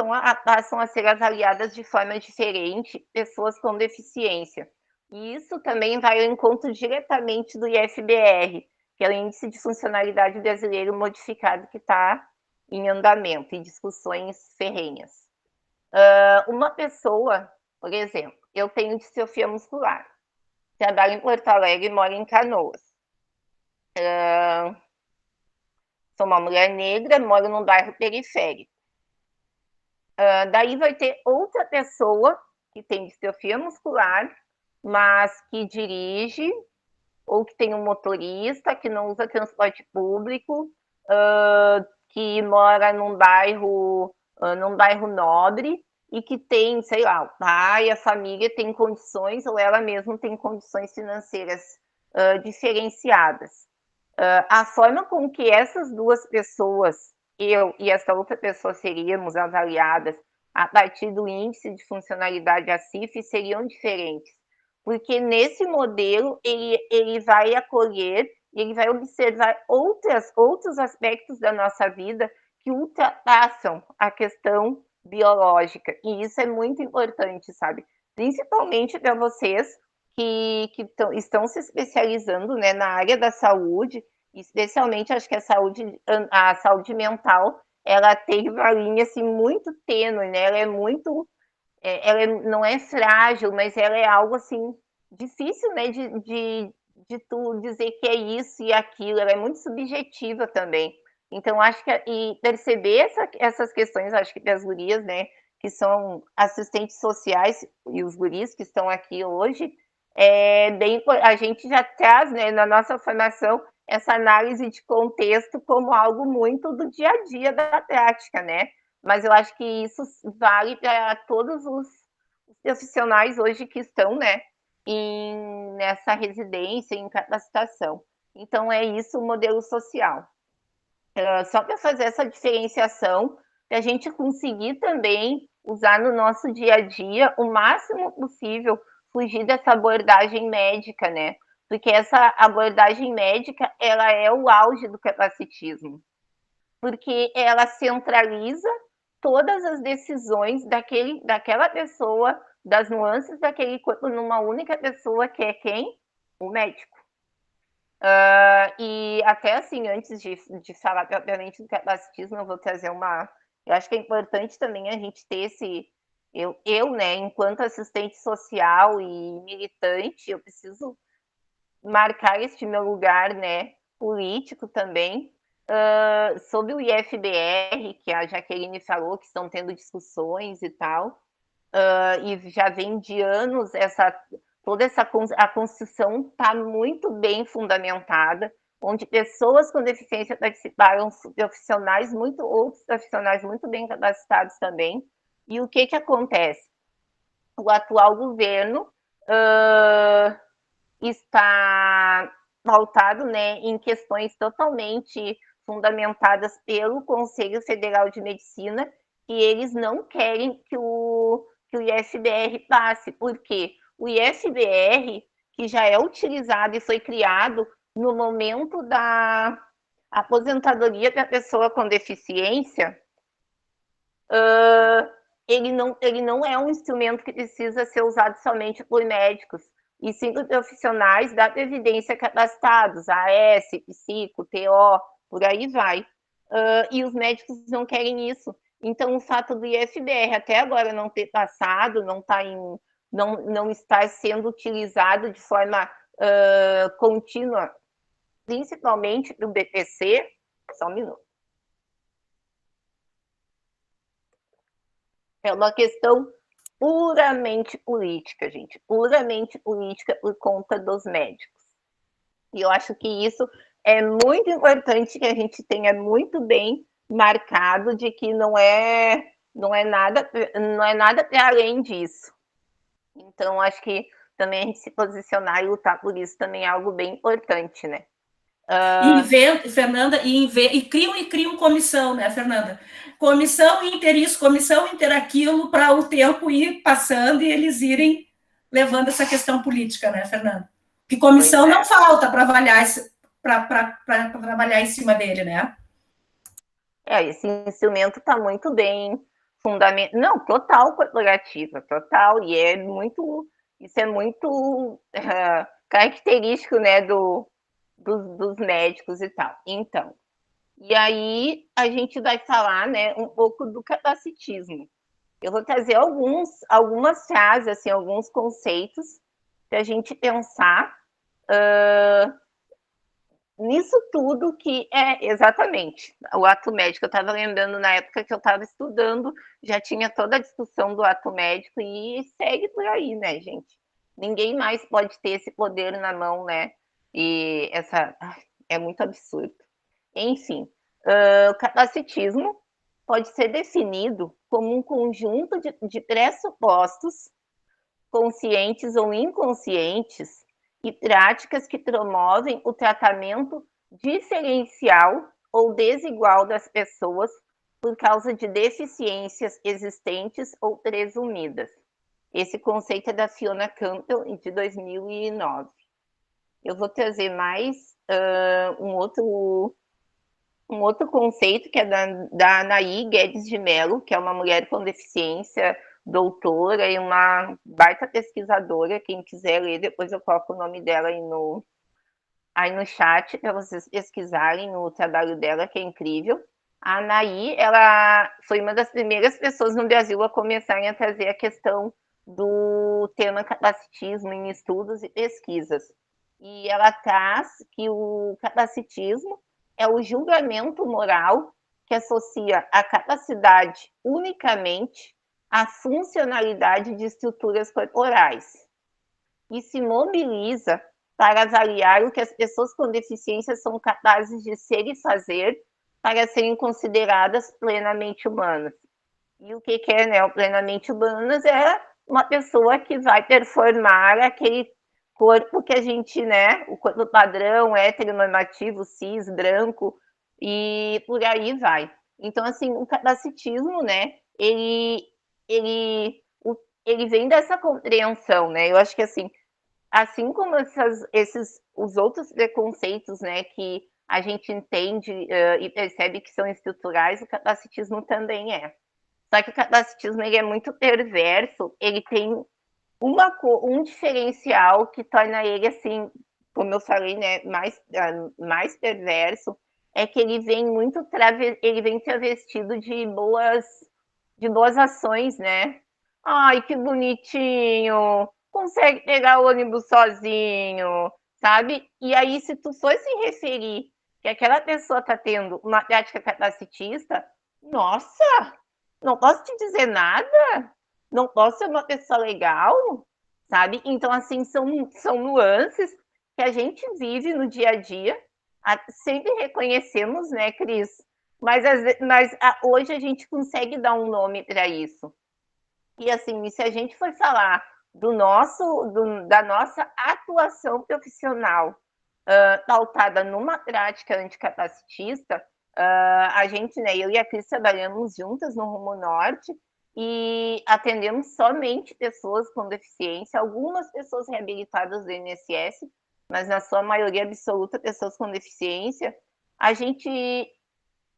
passam a ser avaliadas de forma diferente pessoas com deficiência. E isso também vai ao encontro diretamente do IFBR, que é o Índice de Funcionalidade Brasileiro Modificado, que está em andamento, em discussões ferrenhas. Uma pessoa, por exemplo, eu tenho distrofia muscular, trabalho em Porto Alegre e moro em Canoas. Sou uma mulher negra, moro num bairro periférico. Daí vai ter outra pessoa que tem distrofia muscular, mas que dirige, ou que tem um motorista, que não usa transporte público, que mora num bairro nobre e que tem, sei lá, o pai, a família tem condições, ou ela mesma tem condições financeiras diferenciadas. A forma com que essas duas pessoas, eu e essa outra pessoa, seríamos avaliadas a partir do índice de funcionalidade da CIF seriam diferentes, porque nesse modelo ele vai acolher, ele vai observar outros aspectos da nossa vida que ultrapassam a questão biológica, e isso é muito importante, sabe? Principalmente para vocês estão se especializando, né, na área da saúde, especialmente acho que a saúde mental, ela tem uma linha assim muito tênue, né? Ela é muito, não é frágil, mas ela é algo assim difícil, né, de tu dizer que é isso e aquilo. Ela é muito subjetiva também. Então acho que e perceber essas questões, acho que das gurias, né, que são assistentes sociais e os guris que estão aqui hoje, a gente já traz, né, na nossa formação essa análise de contexto como algo muito do dia a dia da prática, né? Mas eu acho que isso vale para todos os profissionais hoje que estão, né, nessa residência, em capacitação. Então, é isso o modelo social. Só para fazer essa diferenciação, para a gente conseguir também usar no nosso dia a dia o máximo possível, fugir dessa abordagem médica, né? Porque essa abordagem médica, ela é o auge do capacitismo, porque ela centraliza todas as decisões daquela pessoa, das nuances daquele corpo numa única pessoa, que é quem? O médico. E até assim, antes de falar propriamente do capacitismo, eu vou trazer eu acho que é importante também a gente ter eu, né, enquanto assistente social e militante, eu preciso marcar este meu lugar, né, político também, sobre o IFBR, que a Jaqueline falou, que estão tendo discussões e tal, e já vem de anos a Constituição está muito bem fundamentada, onde pessoas com deficiência participaram, outros profissionais muito bem capacitados também. E o que acontece? O atual governo está pautado, né, em questões totalmente fundamentadas pelo Conselho Federal de Medicina, que eles não querem que o IFBR passe, porque o IFBR, que já é utilizado e foi criado no momento da aposentadoria da pessoa com deficiência, ele não é um instrumento que precisa ser usado somente por médicos, e sim por profissionais da previdência capacitados, AS, psico, TO, por aí vai. E os médicos não querem isso. Então, o fato do IFBR até agora não ter passado, não estar sendo utilizado de forma contínua, principalmente no BPC, só um minuto. É uma questão puramente política, gente, puramente política por conta dos médicos. E eu acho que isso é muito importante que a gente tenha muito bem marcado, de que não é nada para além disso. Então, acho que também a gente se posicionar e lutar por isso também é algo bem importante, né? Fernanda, e criam comissão, né, Fernanda? Comissão inter isso, comissão inter aquilo, para o tempo ir passando e eles irem levando essa questão política, né, Fernanda? Que comissão não falta para trabalhar em cima dele, né? Esse instrumento está muito bem fundamentado. Não, total corporativa, total. E isso é muito característico, né, dos médicos e tal. Então, e aí a gente vai falar, né, um pouco do capacitismo. Eu vou trazer algumas frases, assim, alguns conceitos para a gente pensar nisso tudo que é exatamente o ato médico. Eu estava lembrando na época que eu estava estudando, já tinha toda a discussão do ato médico e segue por aí, né, gente? Ninguém mais pode ter esse poder na mão, né? E é muito absurdo. Enfim, o capacitismo pode ser definido como um conjunto de pressupostos, conscientes ou inconscientes, e práticas que promovem o tratamento diferencial ou desigual das pessoas por causa de deficiências existentes ou presumidas. Esse conceito é da Fiona Campbell, de 2009. Eu vou trazer mais um outro conceito, que é da Anaí Guedes de Mello, que é uma mulher com deficiência doutora e uma baita pesquisadora. Quem quiser ler, depois eu coloco o nome dela aí no chat para vocês pesquisarem o trabalho dela, que é incrível. A Anaí, ela foi uma das primeiras pessoas no Brasil a começarem a trazer a questão do tema capacitismo em estudos e pesquisas. E ela traz que o capacitismo é o julgamento moral que associa a capacidade unicamente à funcionalidade de estruturas corporais e se mobiliza para avaliar o que as pessoas com deficiência são capazes de ser e fazer para serem consideradas plenamente humanas. E o que é, né, o plenamente humanas? É uma pessoa que vai performar aquele corpo que a gente, né, o corpo padrão, heteronormativo, cis, branco, e por aí vai. Então, assim, o capacitismo, né, ele vem dessa compreensão, né, eu acho que, assim como os outros preconceitos, né, que a gente entende e percebe que são estruturais, o capacitismo também é. Só que o capacitismo ele é muito perverso, ele tem um diferencial que torna ele, assim, como eu falei, né, mais perverso, é que ele vem travestido de boas ações, né? Ai, que bonitinho! Consegue pegar o ônibus sozinho, sabe? E aí, se tu for se referir que aquela pessoa está tendo uma prática capacitista, nossa, não posso te dizer nada, não posso ser uma pessoa legal, sabe? Então, assim, são nuances que a gente vive no dia a dia, sempre reconhecemos, né, Cris? Mas hoje a gente consegue dar um nome para isso. E, assim, se a gente for falar da nossa atuação profissional pautada numa prática anticapacitista, a gente, né, eu e a Cris trabalhamos juntas no Rumo Norte e atendemos somente pessoas com deficiência, algumas pessoas reabilitadas do INSS, mas na sua maioria absoluta pessoas com deficiência. A gente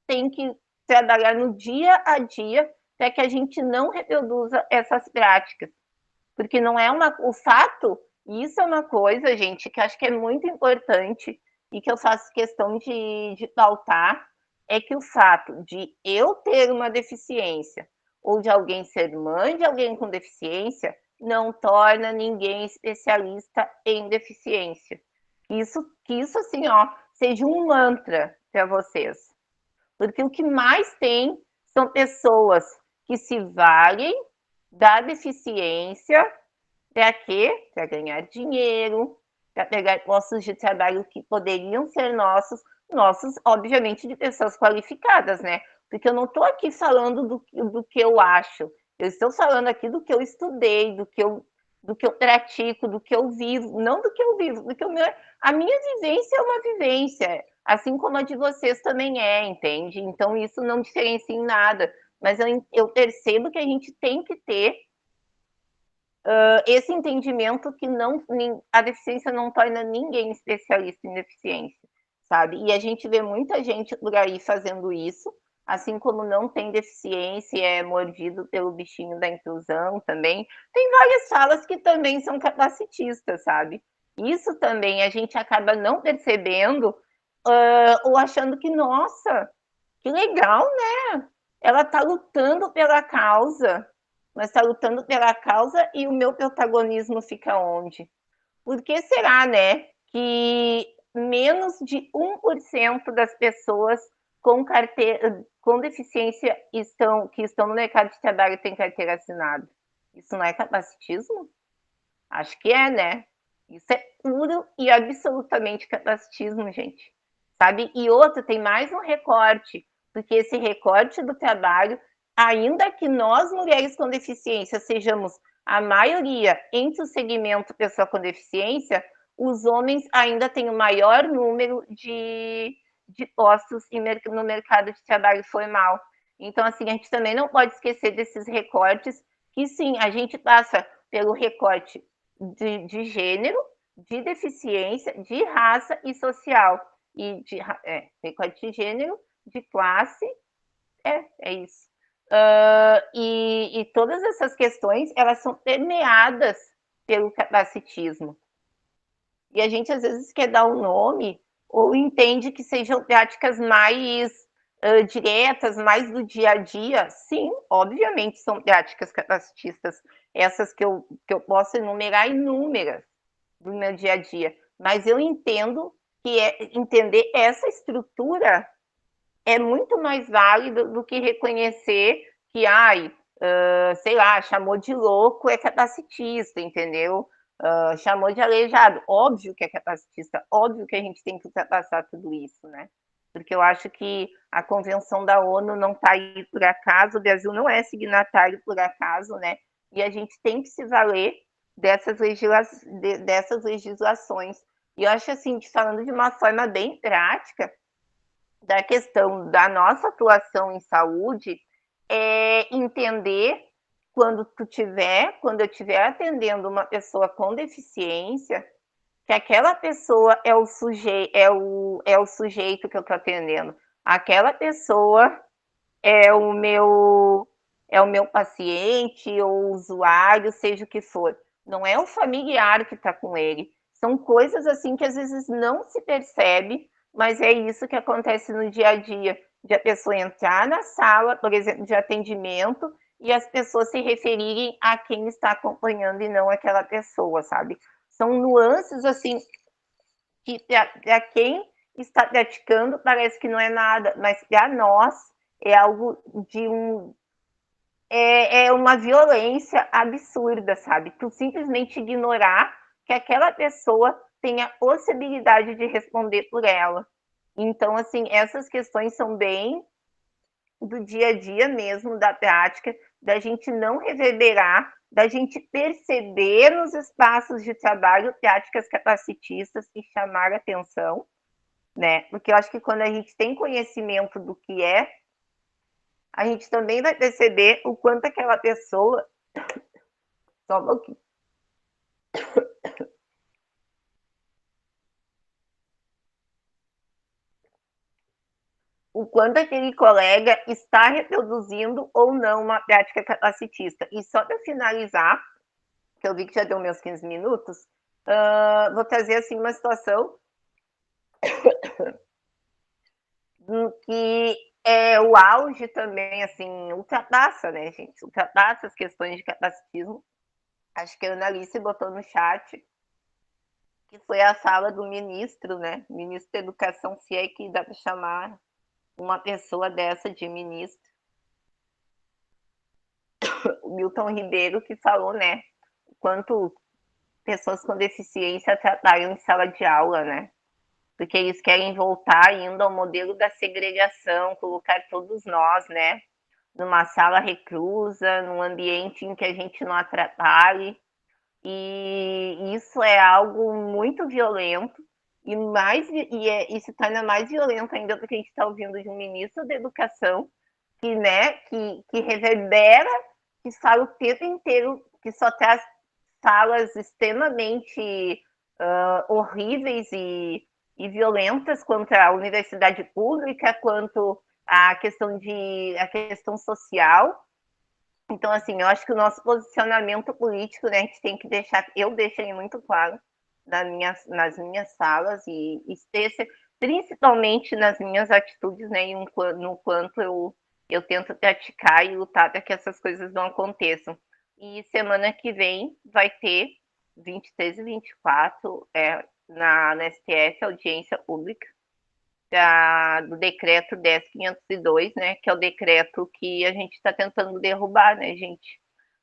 tem que trabalhar no dia a dia para que a gente não reproduza essas práticas, porque não é o fato, e isso é uma coisa, gente, que acho que é muito importante e que eu faço questão de pautar, é que o fato de eu ter uma deficiência ou de alguém ser mãe de alguém com deficiência não torna ninguém especialista em deficiência. Que isso assim, ó, seja um mantra para vocês. Porque o que mais tem são pessoas que se valem da deficiência para quê? Para ganhar dinheiro, para pegar postos de trabalho que poderiam ser nossos, obviamente, de pessoas qualificadas, né? Porque eu não estou aqui falando do que eu acho, eu estou falando aqui do que eu estudei, do que eu pratico, do que eu vivo, não do que eu vivo, a minha vivência é uma vivência, assim como a de vocês também é, entende? Então, isso não diferencia em nada, mas eu percebo que a gente tem que ter esse entendimento que a deficiência não torna ninguém especialista em deficiência, sabe? E a gente vê muita gente por aí fazendo isso, assim como não tem deficiência e é mordido pelo bichinho da inclusão também. Tem várias falas que também são capacitistas, sabe? Isso também a gente acaba não percebendo ou achando que, nossa, que legal, né? Ela está lutando pela causa, mas está lutando pela causa e o meu protagonismo fica onde? Por que será, né, que menos de 1% das pessoas com deficiência que estão no mercado de trabalho têm carteira assinada? Isso não é capacitismo? Acho que é, né? Isso é puro e absolutamente capacitismo, gente. Sabe? E outro, tem mais um recorte, porque esse recorte do trabalho, ainda que nós, mulheres com deficiência, sejamos a maioria entre o segmento pessoa com deficiência, os homens ainda têm o maior número de postos no mercado de trabalho formal. Então, assim, a gente também não pode esquecer desses recortes, que sim, a gente passa pelo recorte de gênero, de deficiência, de raça e social. E recorte de gênero, de classe, é isso. E todas essas questões, elas são permeadas pelo capacitismo. E a gente, às vezes, quer dar um nome ou entende que sejam práticas mais diretas, mais do dia a dia. Sim, obviamente são práticas capacitistas, essas que eu posso enumerar inúmeras do meu dia a dia. Mas eu entendo que entender essa estrutura é muito mais válido do que reconhecer que, sei lá, chamou de louco é capacitista, entendeu? Chamou de aleijado. Óbvio que é capacitista, óbvio que a gente tem que ultrapassar tudo isso, né? Porque eu acho que a Convenção da ONU não está aí por acaso, o Brasil não é signatário por acaso, né? E a gente tem que se valer dessas legislações. E eu acho assim, falando de uma forma bem prática, da questão da nossa atuação em saúde, é entender quando eu estiver atendendo uma pessoa com deficiência, que aquela pessoa é o sujeito que eu estou atendendo. Aquela pessoa é o meu paciente ou usuário, seja o que for. Não é o familiar que está com ele. São coisas assim que às vezes não se percebe, mas é isso que acontece no dia a dia, de a pessoa entrar na sala, por exemplo, de atendimento, e as pessoas se referirem a quem está acompanhando e não aquela pessoa, sabe? São nuances assim que para quem está praticando parece que não é nada, mas para nós é algo de uma violência absurda, sabe? Tu simplesmente ignorar que aquela pessoa tem a possibilidade de responder por ela. Então, assim, essas questões são bem do dia a dia mesmo, da prática, da gente não reverberar, da gente perceber nos espaços de trabalho práticas capacitistas e chamar atenção, né? Porque eu acho que quando a gente tem conhecimento do que é, a gente também vai perceber o quanto aquela pessoa... Só um pouquinho. O quanto aquele colega está reproduzindo ou não uma prática capacitista. E só para finalizar, que eu vi que já deu meus 15 minutos, vou trazer assim uma situação que é o auge também, assim, ultrapassa, né, gente? Ultrapassa as questões de capacitismo. Acho que a Annalice botou no chat que foi a fala do ministro, né? Ministro da Educação, se é que dá para chamar uma pessoa dessa de ministro. O Milton Ribeiro, que falou, né? Quanto pessoas com deficiência trabalham em sala de aula, né? Porque eles querem voltar ainda ao modelo da segregação, colocar todos nós, né? Numa sala reclusa, num ambiente em que a gente não atrapalhe. E isso é algo muito violento, e se torna mais violento ainda porque a gente está ouvindo de um ministro da Educação que, né, que reverbera, que fala o tempo inteiro, que só traz falas extremamente horríveis e violentas contra a universidade pública, quanto a questão social. Então, assim, eu acho que o nosso posicionamento político, né, a gente tem que deixar, eu deixei muito claro nas minhas falas e principalmente nas minhas atitudes, né, no quanto eu tento praticar e lutar para que essas coisas não aconteçam. E semana que vem vai ter 23 e 24 na STF, audiência pública, do decreto 10.502, né, que é o decreto que a gente está tentando derrubar, né, gente?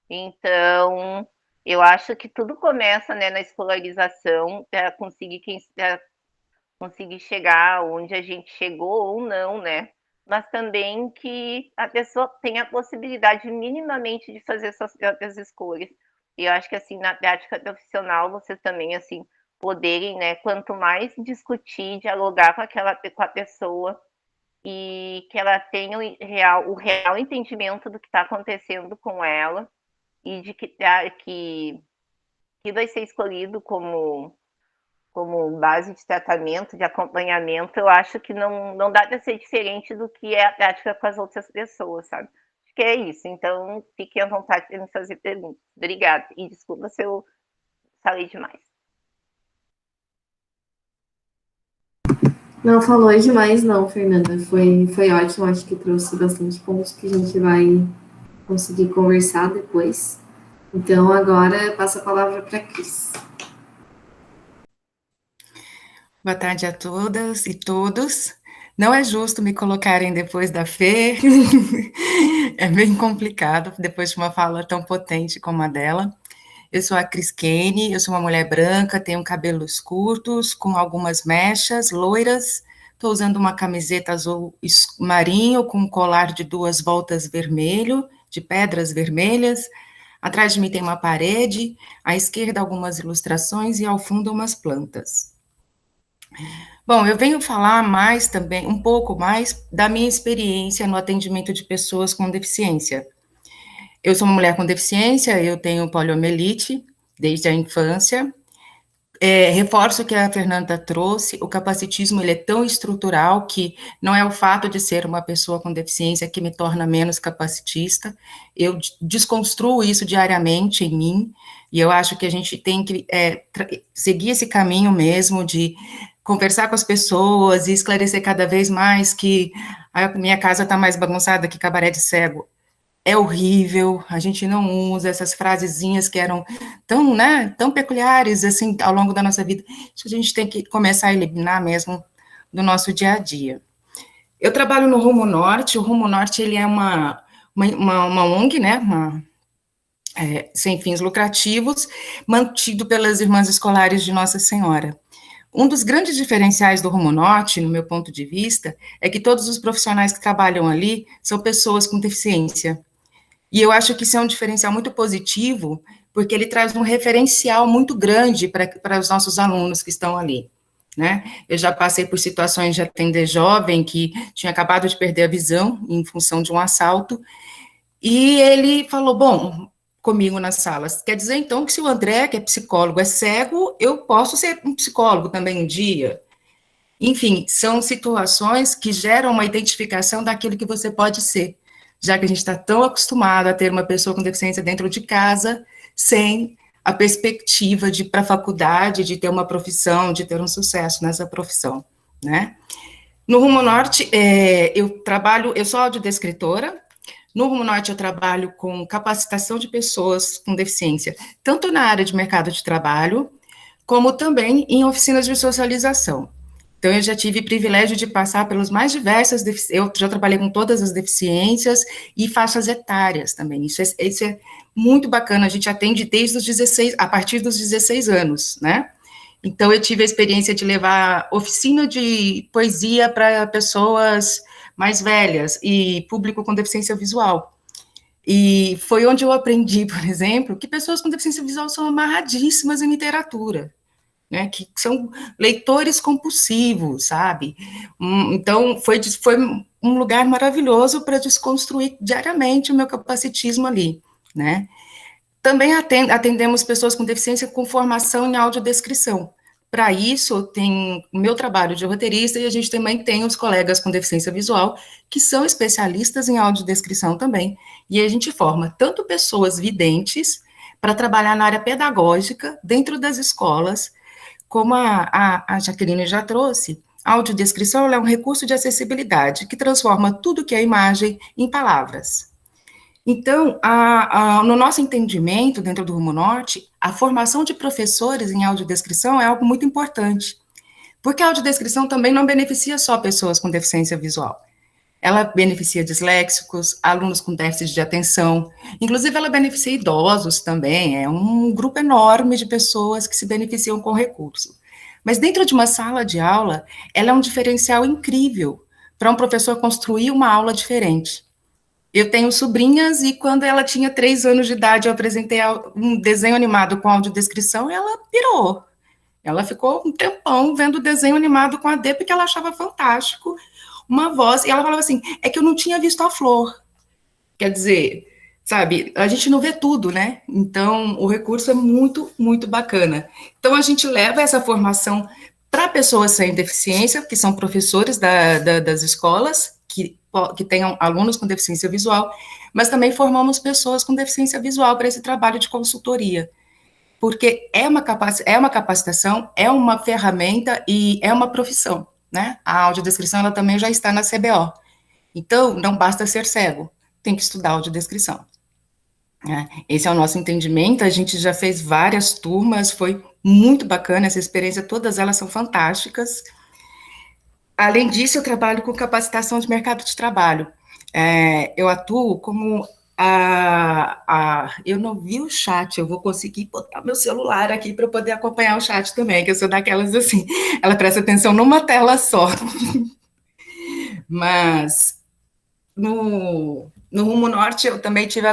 Então, eu acho que tudo começa, né, na escolarização, para conseguir chegar onde a gente chegou ou não, né? Mas também que a pessoa tenha a possibilidade minimamente de fazer suas próprias escolhas. E eu acho que, assim, na prática profissional, vocês também, assim, poderem, né, quanto mais discutir, dialogar com a pessoa e que ela tenha o real entendimento do que está acontecendo com ela e de que vai ser escolhido como base de tratamento, de acompanhamento, eu acho que não dá para ser diferente do que é a prática com as outras pessoas, sabe? que é isso. Então, fiquem à vontade para me fazer perguntas. Obrigada. E desculpa se eu falei demais. Não falou demais, não, Fernanda. Foi ótimo, acho que trouxe bastante pontos que a gente vai conseguir conversar depois. Então, agora passo a palavra para a Cris. Boa tarde a todas e todos. Não é justo me colocarem depois da Fê. É bem complicado, depois de uma fala tão potente como a dela. Eu sou a Cris Kane, eu sou uma mulher branca, tenho cabelos curtos, com algumas mechas, loiras. Estou usando uma camiseta azul marinho, com um colar de 2 voltas vermelho, de pedras vermelhas. Atrás de mim tem uma parede, à esquerda algumas ilustrações e ao fundo umas plantas. Bom, eu venho falar mais também, um pouco mais, da minha experiência no atendimento de pessoas com deficiência. Eu sou uma mulher com deficiência, eu tenho poliomielite desde a infância. Reforço o que a Fernanda trouxe, o capacitismo ele é tão estrutural que não é o fato de ser uma pessoa com deficiência que me torna menos capacitista. Eu desconstruo isso diariamente em mim, e eu acho que a gente tem que seguir esse caminho mesmo de conversar com as pessoas e esclarecer cada vez mais que a minha casa está mais bagunçada que cabaré de cego. É horrível, a gente não usa essas frasezinhas que eram tão, né, tão peculiares, assim, ao longo da nossa vida. Isso a gente tem que começar a eliminar mesmo do nosso dia a dia. Eu trabalho no Rumo Norte, o Rumo Norte, ele é uma ONG, né, sem fins lucrativos, mantido pelas Irmãs Escolares de Nossa Senhora. Um dos grandes diferenciais do Rumo Norte, no meu ponto de vista, é que todos os profissionais que trabalham ali são pessoas com deficiência. E eu acho que isso é um diferencial muito positivo, porque ele traz um referencial muito grande para os nossos alunos que estão ali, né? Eu já passei por situações de atender jovem que tinha acabado de perder a visão em função de um assalto, e ele falou, bom, comigo nas salas, quer dizer então que se o André, que é psicólogo, é cego, eu posso ser um psicólogo também um dia? Enfim, são situações que geram uma identificação daquilo que você pode ser, já que a gente está tão acostumado a ter uma pessoa com deficiência dentro de casa, sem a perspectiva de ir para a faculdade, de ter uma profissão, de ter um sucesso nessa profissão, né? No Rumo Norte, eu sou audiodescritora. No Rumo Norte, eu trabalho com capacitação de pessoas com deficiência, tanto na área de mercado de trabalho, como também em oficinas de socialização. Então, eu já tive privilégio de passar pelos mais diversas, eu já trabalhei com todas as deficiências e faixas etárias também, isso é muito bacana, a gente atende desde os 16, a partir dos 16 anos, né? Então, eu tive a experiência de levar oficina de poesia para pessoas mais velhas e público com deficiência visual. E foi onde eu aprendi, por exemplo, que pessoas com deficiência visual são amarradíssimas em literatura, né, que são leitores compulsivos, sabe? Então, foi um lugar maravilhoso para desconstruir diariamente o meu capacitismo ali, né? Também atendemos pessoas com deficiência com formação em audiodescrição. Para isso, tem o meu trabalho de roteirista e a gente também tem os colegas com deficiência visual, que são especialistas em audiodescrição também, e a gente forma tanto pessoas videntes para trabalhar na área pedagógica, dentro das escolas, como a Jaqueline já trouxe, a audiodescrição é um recurso de acessibilidade que transforma tudo que é imagem em palavras. Então, no nosso entendimento, dentro do Rumo Norte, a formação de professores em audiodescrição é algo muito importante, porque a audiodescrição também não beneficia só pessoas com deficiência visual. Ela beneficia disléxicos, alunos com déficit de atenção, inclusive ela beneficia idosos também, é um grupo enorme de pessoas que se beneficiam com o recurso. Mas dentro de uma sala de aula, ela é um diferencial incrível para um professor construir uma aula diferente. Eu tenho sobrinhas e quando ela tinha 3 anos de idade, eu apresentei um desenho animado com audiodescrição e ela pirou. Ela ficou um tempão vendo o desenho animado com a D porque ela achava fantástico, uma voz, e ela falava assim, é que eu não tinha visto a flor. Quer dizer, sabe, a gente não vê tudo, né? Então, o recurso é muito, muito bacana. Então, a gente leva essa formação para pessoas sem deficiência, que são professores das escolas, que tenham alunos com deficiência visual, mas também formamos pessoas com deficiência visual para esse trabalho de consultoria, porque é uma capacitação, é uma ferramenta e é uma profissão, né? A audiodescrição, ela também já está na CBO. Então, não basta ser cego, tem que estudar audiodescrição. Esse é o nosso entendimento, a gente já fez várias turmas, foi muito bacana essa experiência, todas elas são fantásticas. Além disso, eu trabalho com capacitação de mercado de trabalho. Eu atuo como eu não vi o chat, eu vou conseguir botar meu celular aqui para poder acompanhar o chat também, que eu sou daquelas assim, ela presta atenção numa tela só. Mas no Rumo Norte eu também tive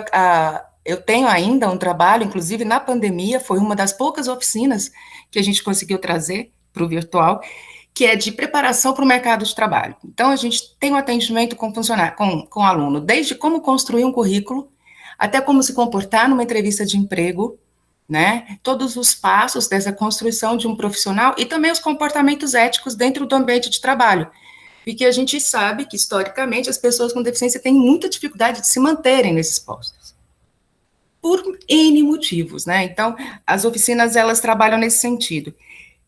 eu tenho ainda um trabalho, inclusive na pandemia, foi uma das poucas oficinas que a gente conseguiu trazer para o virtual, que é de preparação para o mercado de trabalho. Então, a gente tem um atendimento com funcionário, com aluno, desde como construir um currículo, até como se comportar numa entrevista de emprego, né? Todos os passos dessa construção de um profissional e também os comportamentos éticos dentro do ambiente de trabalho. Porque a gente sabe que, historicamente, as pessoas com deficiência têm muita dificuldade de se manterem nesses postos, por N motivos, né? Então, as oficinas, elas trabalham nesse sentido.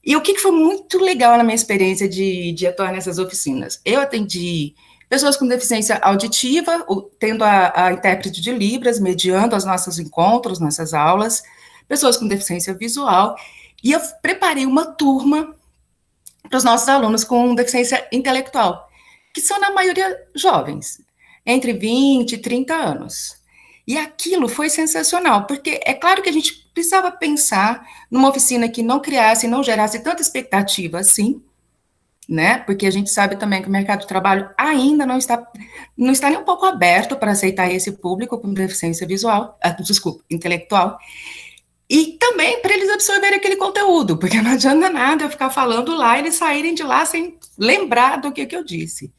E o que foi muito legal na minha experiência de atuar nessas oficinas? Eu atendi pessoas com deficiência auditiva, tendo a intérprete de Libras, mediando os nossos encontros, nossas aulas, pessoas com deficiência visual, e eu preparei uma turma para os nossos alunos com deficiência intelectual, que são, na maioria, jovens, entre 20 e 30 anos. E aquilo foi sensacional, porque é claro que a gente precisava pensar numa oficina que não criasse, não gerasse tanta expectativa assim, né? Porque a gente sabe também que o mercado de trabalho ainda não está nem um pouco aberto para aceitar esse público com deficiência visual, intelectual, e também para eles absorverem aquele conteúdo, porque não adianta nada eu ficar falando lá e eles saírem de lá sem lembrar do que eu disse.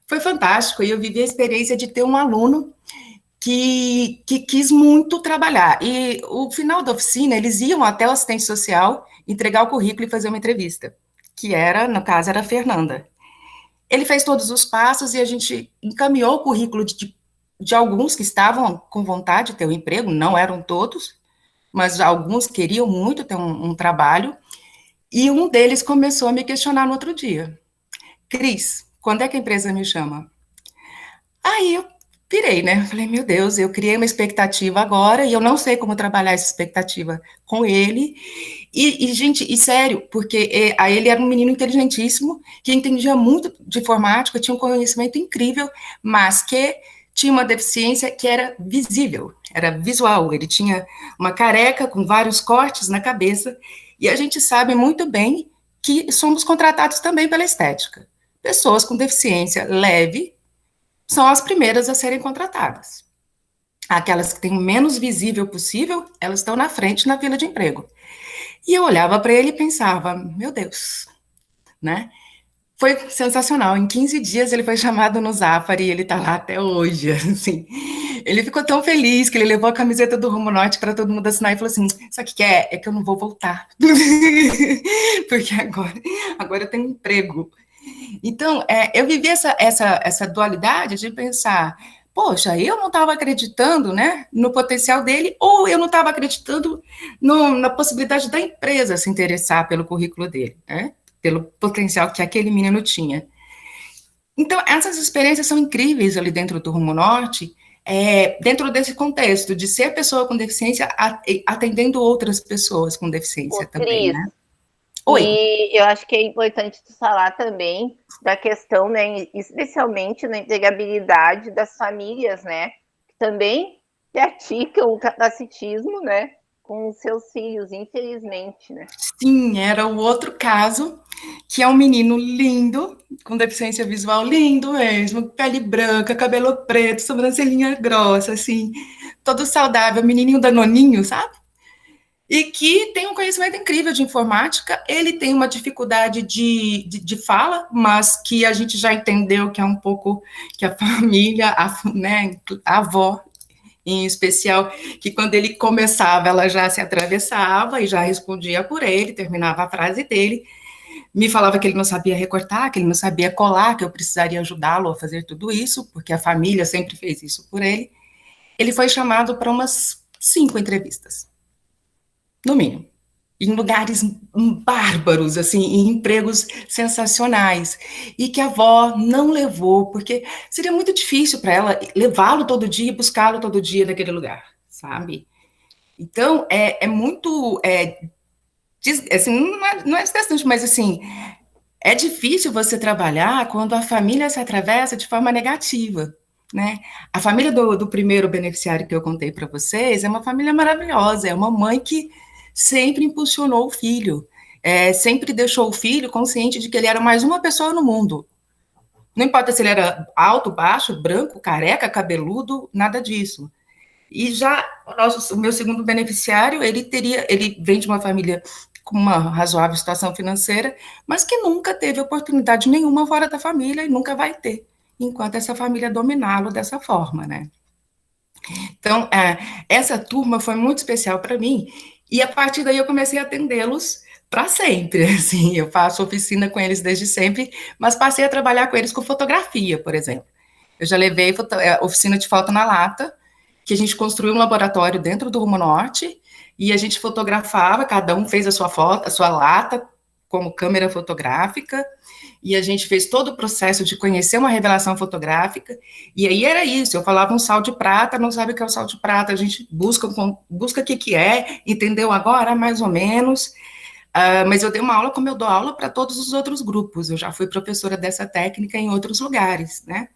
Foi fantástico, e eu vivi a experiência de ter um aluno que quis muito trabalhar, e o final da oficina, eles iam até o assistente social, entregar o currículo e fazer uma entrevista, que era, no caso, era a Fernanda. Ele fez todos os passos e a gente encaminhou o currículo de alguns que estavam com vontade de ter um emprego, não eram todos, mas alguns queriam muito ter um trabalho, e um deles começou a me questionar no outro dia. Cris, quando é que a empresa me chama? Aí eu pirei, né? Falei, meu Deus, eu criei uma expectativa agora e eu não sei como trabalhar essa expectativa com ele. E gente, e sério, porque aí ele era um menino inteligentíssimo, que entendia muito de informática, tinha um conhecimento incrível, mas que tinha uma deficiência que era visível, era visual. Ele tinha uma careca com vários cortes na cabeça, e a gente sabe muito bem que somos contratados também pela estética. Pessoas com deficiência leve são as primeiras a serem contratadas. Aquelas que têm o menos visível possível, elas estão na frente na fila de emprego. E eu olhava para ele e pensava, meu Deus, né? Foi sensacional. Em 15 dias ele foi chamado no Zafari e ele está lá até hoje, assim. Ele ficou tão feliz que ele levou a camiseta do Rumo Norte para todo mundo assinar e falou assim, sabe o que é? É que eu não vou voltar. Porque agora eu tenho emprego. Então, eu vivi essa dualidade de pensar, poxa, eu não estava acreditando, né, no potencial dele, ou eu não estava acreditando na possibilidade da empresa se interessar pelo currículo dele, né, pelo potencial que aquele menino tinha. Então, essas experiências são incríveis ali dentro do Rumo Norte, dentro desse contexto de ser pessoa com deficiência atendendo outras pessoas com deficiência também, Cris, né? Oi. E eu acho que é importante tu falar também da questão, né, especialmente na empregabilidade das famílias, né, que também praticam o capacitismo, né, com os seus filhos, infelizmente, né. Sim, era o outro caso, que é um menino lindo, com deficiência visual, lindo mesmo, pele branca, cabelo preto, sobrancelhinha grossa, assim, todo saudável, menininho danoninho, sabe? E que tem um conhecimento incrível de informática, ele tem uma dificuldade de fala, mas que a gente já entendeu que é um pouco que a família, né, a avó, em especial, que quando ele começava, ela já se atravessava e já respondia por ele, terminava a frase dele, me falava que ele não sabia recortar, que ele não sabia colar, que eu precisaria ajudá-lo a fazer tudo isso, porque a família sempre fez isso por ele. Ele foi chamado para umas 5 entrevistas, no mínimo, em lugares bárbaros, assim, em empregos sensacionais, e que a avó não levou, porque seria muito difícil para ela levá-lo todo dia e buscá-lo todo dia naquele lugar, sabe? Então, é muito, assim, não é desgastante, mas assim, é difícil você trabalhar quando a família se atravessa de forma negativa, né? A família do primeiro beneficiário que eu contei para vocês é uma família maravilhosa, é uma mãe que sempre impulsionou o filho, sempre deixou o filho consciente de que ele era mais uma pessoa no mundo. Não importa se ele era alto, baixo, branco, careca, cabeludo, nada disso. E já o meu segundo beneficiário, ele vem de uma família com uma razoável situação financeira, mas que nunca teve oportunidade nenhuma fora da família e nunca vai ter, enquanto essa família dominá-lo dessa forma, né? Então, essa turma foi muito especial para mim, e a partir daí eu comecei a atendê-los para sempre, assim, eu faço oficina com eles desde sempre, mas passei a trabalhar com eles com fotografia, por exemplo. Eu já levei oficina de foto na lata, que a gente construiu um laboratório dentro do Rumo Norte, e a gente fotografava, cada um fez a sua foto, a sua lata, como câmera fotográfica, e a gente fez todo o processo de conhecer uma revelação fotográfica, e aí era isso, eu falava um sal de prata, não sabe o que é o sal de prata, a gente busca o que é, entendeu agora, mais ou menos, mas eu dei uma aula como eu dou aula para todos os outros grupos, eu já fui professora dessa técnica em outros lugares, né?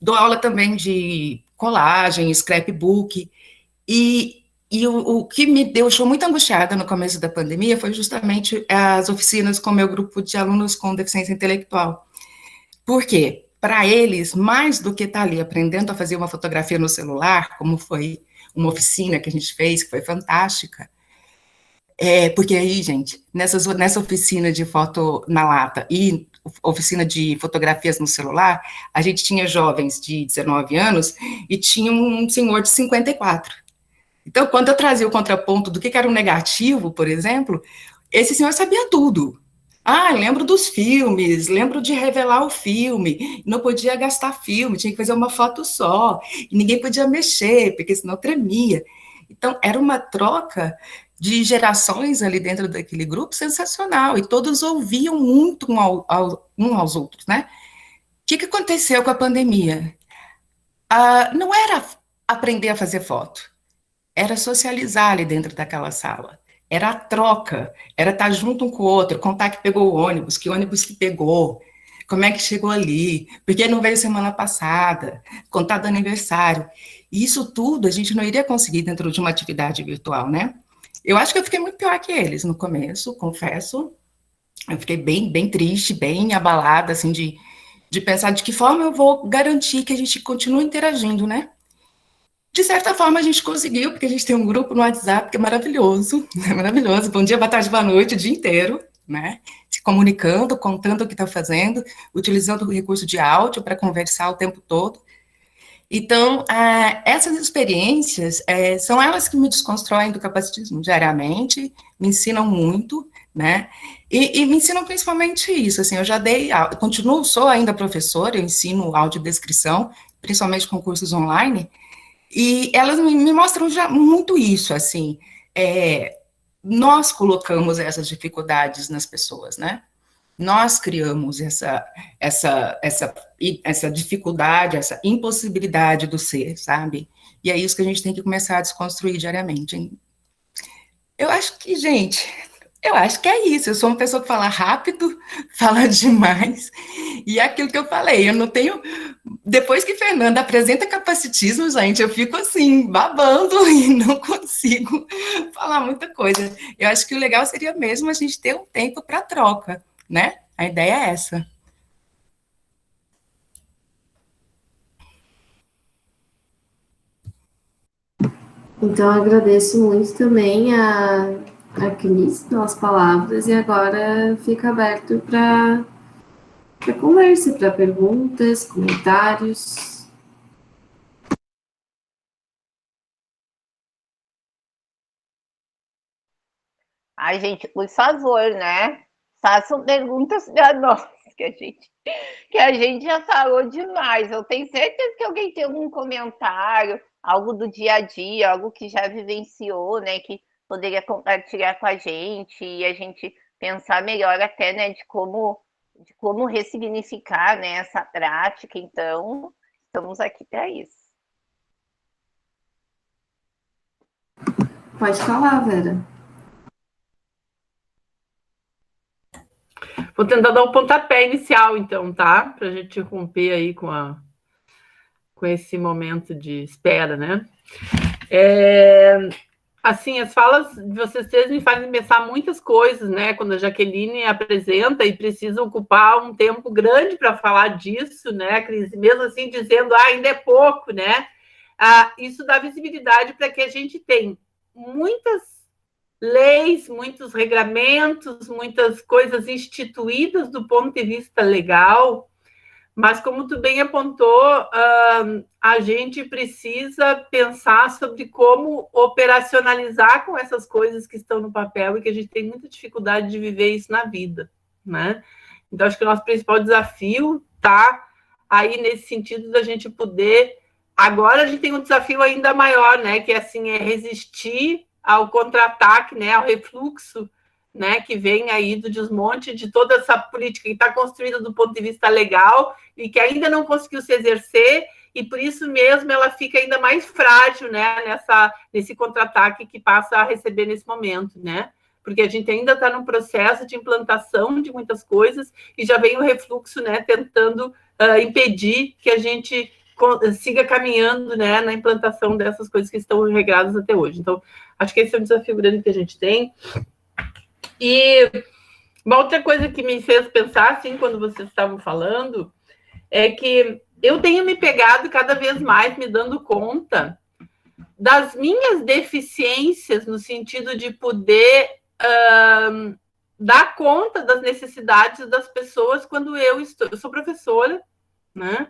Dou aula também de colagem, scrapbook, e o que me deixou muito angustiada no começo da pandemia foi justamente as oficinas com o meu grupo de alunos com deficiência intelectual. Por quê? Para eles, mais do que estar ali aprendendo a fazer uma fotografia no celular, como foi uma oficina que a gente fez, que foi fantástica, porque aí, gente, nessa oficina de foto na lata e oficina de fotografias no celular, a gente tinha jovens de 19 anos e tinha um senhor de 54. Então, quando eu trazia o contraponto do que era um negativo, por exemplo, esse senhor sabia tudo. Ah, lembro dos filmes, lembro de revelar o filme, não podia gastar filme, tinha que fazer uma foto só, e ninguém podia mexer, porque senão tremia. Então, era uma troca de gerações ali dentro daquele grupo sensacional, e todos ouviam muito um aos outros, né? O que aconteceu com a pandemia? Não era aprender a fazer foto, era socializar ali dentro daquela sala, era a troca, era estar junto um com o outro, contar que pegou o ônibus, que ônibus que pegou, como é que chegou ali, porque não veio semana passada, contar do aniversário. E isso tudo a gente não iria conseguir dentro de uma atividade virtual, né? Eu acho que eu fiquei muito pior que eles no começo, confesso. Eu fiquei bem triste, bem abalada, assim, de pensar de que forma eu vou garantir que a gente continue interagindo, né? De certa forma, a gente conseguiu, porque a gente tem um grupo no WhatsApp que é maravilhoso, é maravilhoso. Bom dia, boa tarde, boa noite, o dia inteiro, né? Se comunicando, contando o que está fazendo, utilizando o recurso de áudio para conversar o tempo todo. Então, essas experiências são elas que me desconstroem do capacitismo diariamente, me ensinam muito, né? E me ensinam principalmente isso, assim, eu já dei, sou ainda professora, eu ensino audiodescrição, principalmente com cursos online, e elas me mostram já muito isso, assim, nós colocamos essas dificuldades nas pessoas, né? Nós criamos essa dificuldade, essa impossibilidade do ser, sabe? E é isso que a gente tem que começar a desconstruir diariamente. Hein? Eu acho que, gente, é isso. Eu sou uma pessoa que fala rápido, fala demais, e é aquilo que eu falei, eu não tenho. Depois que Fernanda apresenta capacitismo, gente, eu fico assim, babando e não consigo falar muita coisa. Eu acho que o legal seria mesmo a gente ter um tempo para troca, né? A ideia é essa. Então, agradeço muito também a Cris pelas palavras e agora fica aberto para conversa, para perguntas, comentários. Ai, gente, por favor, né? façam perguntas para nós, que a gente já falou demais. Eu tenho certeza que alguém tem algum comentário, algo do dia a dia, algo que já vivenciou, né, que poderia compartilhar com a gente e a gente pensar melhor até, né, de como ressignificar, né, essa prática. Então, estamos aqui para isso. Pode falar, Vera. Vou tentar dar o pontapé inicial, então, tá? Para a gente romper aí com esse momento de espera, né? Assim, as falas de vocês três me fazem pensar muitas coisas, né? Quando a Jaqueline apresenta e precisa ocupar um tempo grande para falar disso, né, Cris? Mesmo assim, dizendo, ainda é pouco, né? Isso dá visibilidade para que a gente tem muitas leis, muitos regramentos, muitas coisas instituídas do ponto de vista legal, mas como tu bem apontou, a gente precisa pensar sobre como operacionalizar com essas coisas que estão no papel e que a gente tem muita dificuldade de viver isso na vida, né? Então, acho que o nosso principal desafio está aí nesse sentido da gente poder... Agora a gente tem um desafio ainda maior, né? Que assim, é resistir ao contra-ataque, né? Ao refluxo, né, que vem aí do desmonte de toda essa política que está construída do ponto de vista legal e que ainda não conseguiu se exercer, e por isso mesmo ela fica ainda mais frágil, né, nesse contra-ataque que passa a receber nesse momento, né? Porque a gente ainda está num processo de implantação de muitas coisas e já vem o refluxo, né, tentando impedir que a gente siga caminhando, né, na implantação dessas coisas que estão regradas até hoje. Então, acho que esse é um desafio grande que a gente tem. E uma outra coisa que me fez pensar, assim, quando vocês estavam falando, é que eu tenho me pegado cada vez mais me dando conta das minhas deficiências no sentido de poder dar conta das necessidades das pessoas quando eu sou professora, né?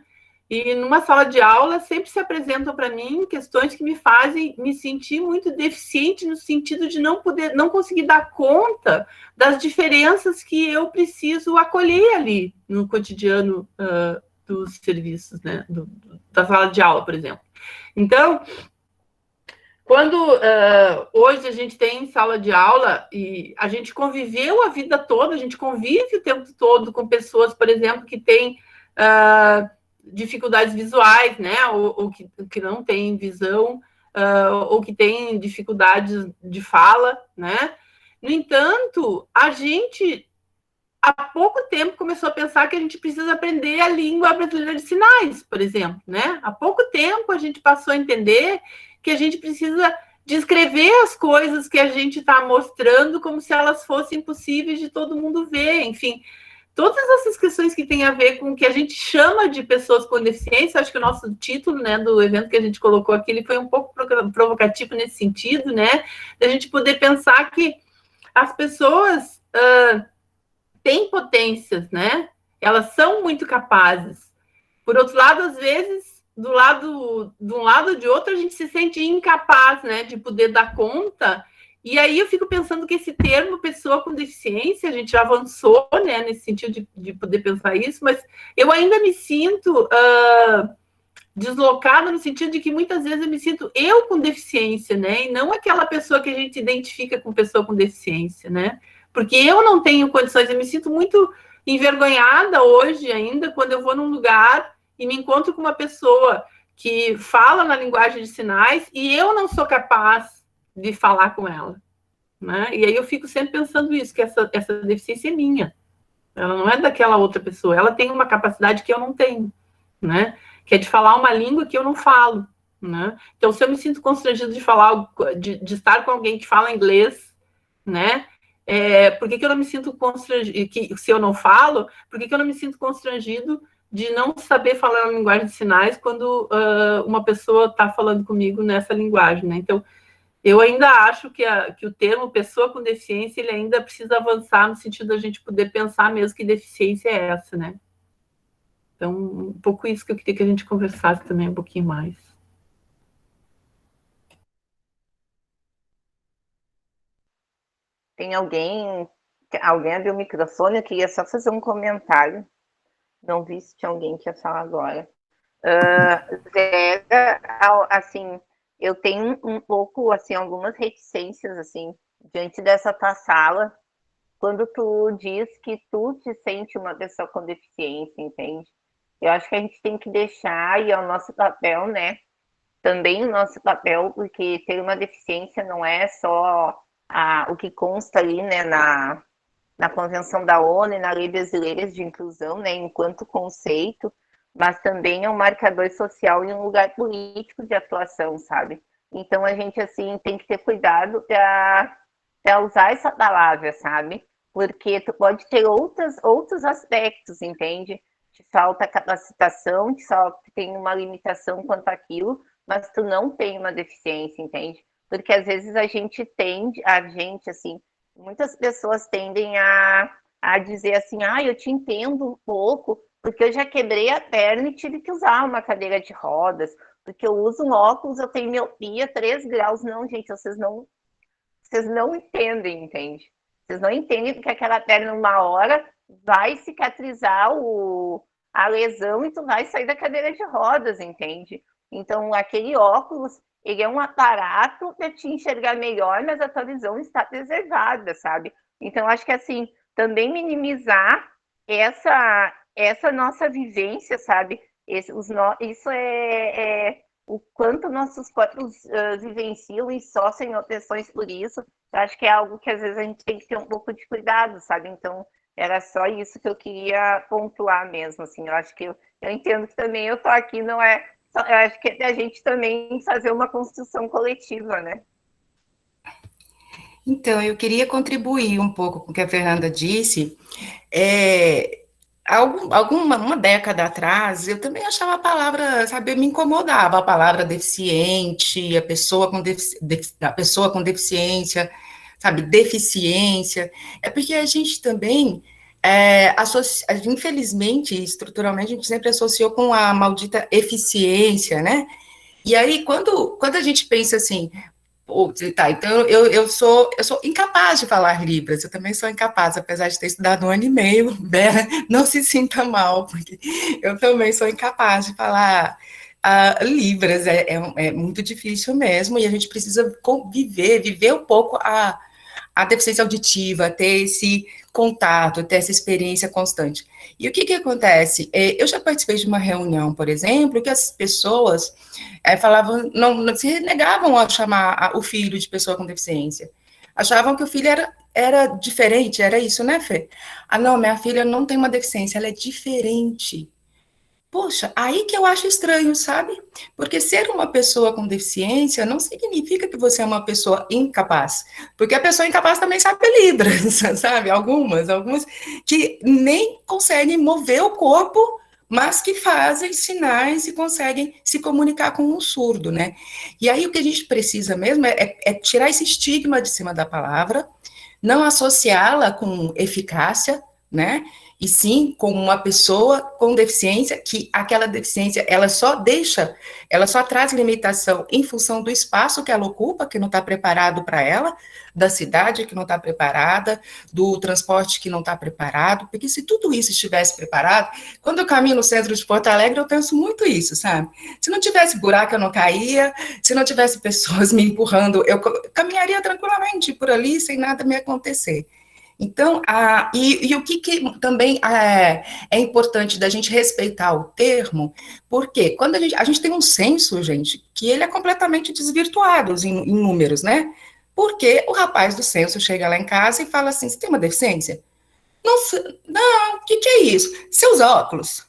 E numa sala de aula sempre se apresentam para mim questões que me fazem me sentir muito deficiente no sentido de não conseguir dar conta das diferenças que eu preciso acolher ali no cotidiano dos serviços, né? Da sala de aula, por exemplo. Então, quando hoje a gente tem sala de aula e a gente conviveu a vida toda, a gente convive o tempo todo com pessoas, por exemplo, que têm dificuldades visuais, né, ou que não têm visão, ou que têm dificuldades de fala, né? No entanto, a gente, há pouco tempo, começou a pensar que a gente precisa aprender a língua brasileira de sinais, por exemplo, né? Há pouco tempo a gente passou a entender que a gente precisa descrever as coisas que a gente está mostrando como se elas fossem possíveis de todo mundo ver, enfim... Todas essas questões que têm a ver com o que a gente chama de pessoas com deficiência, acho que o nosso título, né, do evento que a gente colocou aqui, ele foi um pouco provocativo nesse sentido, né, da gente poder pensar que as pessoas têm potências, né, elas são muito capazes. Por outro lado, às vezes, de um lado ou de outro, a gente se sente incapaz, né, de poder dar conta. E aí eu fico pensando que esse termo pessoa com deficiência, a gente já avançou, né, nesse sentido de poder pensar isso, mas eu ainda me sinto deslocada no sentido de que muitas vezes eu me sinto eu com deficiência, né, e não aquela pessoa que a gente identifica com pessoa com deficiência, né, porque eu não tenho condições, eu me sinto muito envergonhada hoje ainda quando eu vou num lugar e me encontro com uma pessoa que fala na linguagem de sinais e eu não sou capaz de falar com ela, né? E aí eu fico sempre pensando isso, que essa deficiência é minha, ela não é daquela outra pessoa, ela tem uma capacidade que eu não tenho, né? Que é de falar uma língua que eu não falo, né? Então, se eu me sinto constrangido de falar, de estar com alguém que fala inglês, né? Por que eu não me sinto constrangido, se eu não falo, por que eu não me sinto constrangido de não saber falar a linguagem de sinais quando uma pessoa está falando comigo nessa linguagem, né? Então, eu ainda acho que o termo pessoa com deficiência, ele ainda precisa avançar no sentido da gente poder pensar mesmo que deficiência é essa, né? Então, um pouco isso que eu queria que a gente conversasse também um pouquinho mais. Tem alguém Alguém abriu o microfone, eu queria só fazer um comentário. Não vi se tinha alguém que ia falar agora. Vera, assim, eu tenho um pouco, assim, algumas reticências, assim, diante dessa tua sala, quando tu diz que tu te sente uma pessoa com deficiência, entende? Eu acho que a gente tem que deixar, e é o nosso papel, né? Também o nosso papel, porque ter uma deficiência não é só o que consta ali, né, na Convenção da ONU e na Lei Brasileira de Inclusão, né, enquanto conceito, mas também é um marcador social e um lugar político de atuação, sabe? Então a gente, assim, tem que ter cuidado para usar essa palavra, sabe? Porque tu pode ter outros aspectos, entende? Te falta capacitação, tem uma limitação quanto àquilo, mas tu não tem uma deficiência, entende? Porque às vezes assim, muitas pessoas tendem a dizer assim, eu te entendo um pouco, porque eu já quebrei a perna e tive que usar uma cadeira de rodas, porque eu uso um óculos, eu tenho miopia 3 graus. Não, gente, vocês não entendem, entende? Vocês não entendem que aquela perna, uma hora, vai cicatrizar a lesão e tu vai sair da cadeira de rodas, entende? Então, aquele óculos, ele é um aparato para te enxergar melhor, mas a tua visão está preservada, sabe? Então, acho que, assim, também minimizar essa nossa vivência, sabe? Isso é o quanto nossos corpos vivenciam e sofrem opressões por isso. Eu acho que é algo que às vezes a gente tem que ter um pouco de cuidado, sabe? Então, era só isso que eu queria pontuar mesmo, assim. Eu acho que eu entendo que também eu tô aqui, não é... Eu acho que é a gente também fazer uma construção coletiva, né? Então, eu queria contribuir um pouco com o que a Fernanda disse. Uma década atrás, eu também achava a palavra, sabe, me incomodava a palavra deficiente, a pessoa com deficiência, sabe, deficiência. É porque a gente também, infelizmente, estruturalmente, a gente sempre associou com a maldita eficiência, né? E aí, quando a gente pensa assim, tá, então eu sou incapaz de falar Libras, eu também sou incapaz, apesar de ter estudado 1 ano e meio, Bela, não se sinta mal, porque eu também sou incapaz de falar Libras, é muito difícil mesmo, e a gente precisa viver um pouco a deficiência auditiva, ter esse contato, ter essa experiência constante. E o que acontece? Eu já participei de uma reunião, por exemplo, que as pessoas falavam, não se negavam a chamar o filho de pessoa com deficiência. Achavam que o filho era diferente, era isso, né, Fê? Não, minha filha não tem uma deficiência, ela é diferente. Poxa, aí que eu acho estranho, sabe? Porque ser uma pessoa com deficiência não significa que você é uma pessoa incapaz. Porque a pessoa incapaz também sabe Libras, sabe? Algumas que nem conseguem mover o corpo, mas que fazem sinais e conseguem se comunicar com um surdo, né? E aí o que a gente precisa mesmo é tirar esse estigma de cima da palavra, não associá-la com eficácia, né? E sim com uma pessoa com deficiência, que aquela deficiência, ela só traz limitação em função do espaço que ela ocupa, que não está preparado para ela, da cidade que não está preparada, do transporte que não está preparado, porque se tudo isso estivesse preparado, quando eu caminho no centro de Porto Alegre, eu penso muito isso, sabe? Se não tivesse buraco, eu não caía, se não tivesse pessoas me empurrando, eu caminharia tranquilamente por ali, sem nada me acontecer. Então, e o que também é importante da gente respeitar o termo, porque quando a gente tem um censo, gente, que ele é completamente desvirtuado em números, né? Porque o rapaz do censo chega lá em casa e fala assim, você tem uma deficiência? Não, o que é isso? Seus óculos.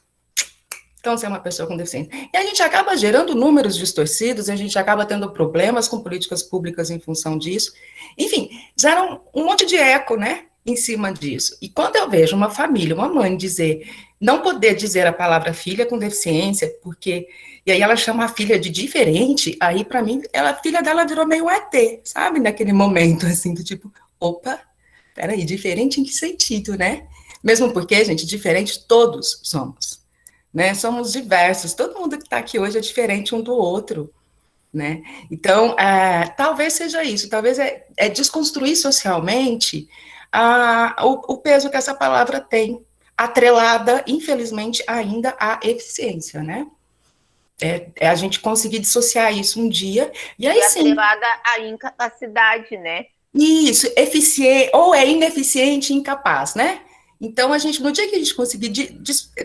Então, você é uma pessoa com deficiência. E a gente acaba gerando números distorcidos, a gente acaba tendo problemas com políticas públicas em função disso. Enfim, gera um monte de eco, né? Em cima disso. E quando eu vejo uma família, uma mãe não poder dizer a palavra filha com deficiência, e aí ela chama a filha de diferente, aí para mim, a filha dela virou meio ET, sabe? Naquele momento, assim, do tipo, opa, peraí, diferente em que sentido, né? Mesmo porque, gente, diferente todos somos, né? Somos diversos, todo mundo que está aqui hoje é diferente um do outro, né? Então, talvez seja isso, talvez é desconstruir socialmente o peso que essa palavra tem, atrelada, infelizmente, ainda à eficiência, né? É a gente conseguir dissociar isso um dia, e aí sim. Atrelada à incapacidade, né? Isso, eficiente, ou é ineficiente e incapaz, né? Então, no dia que a gente conseguir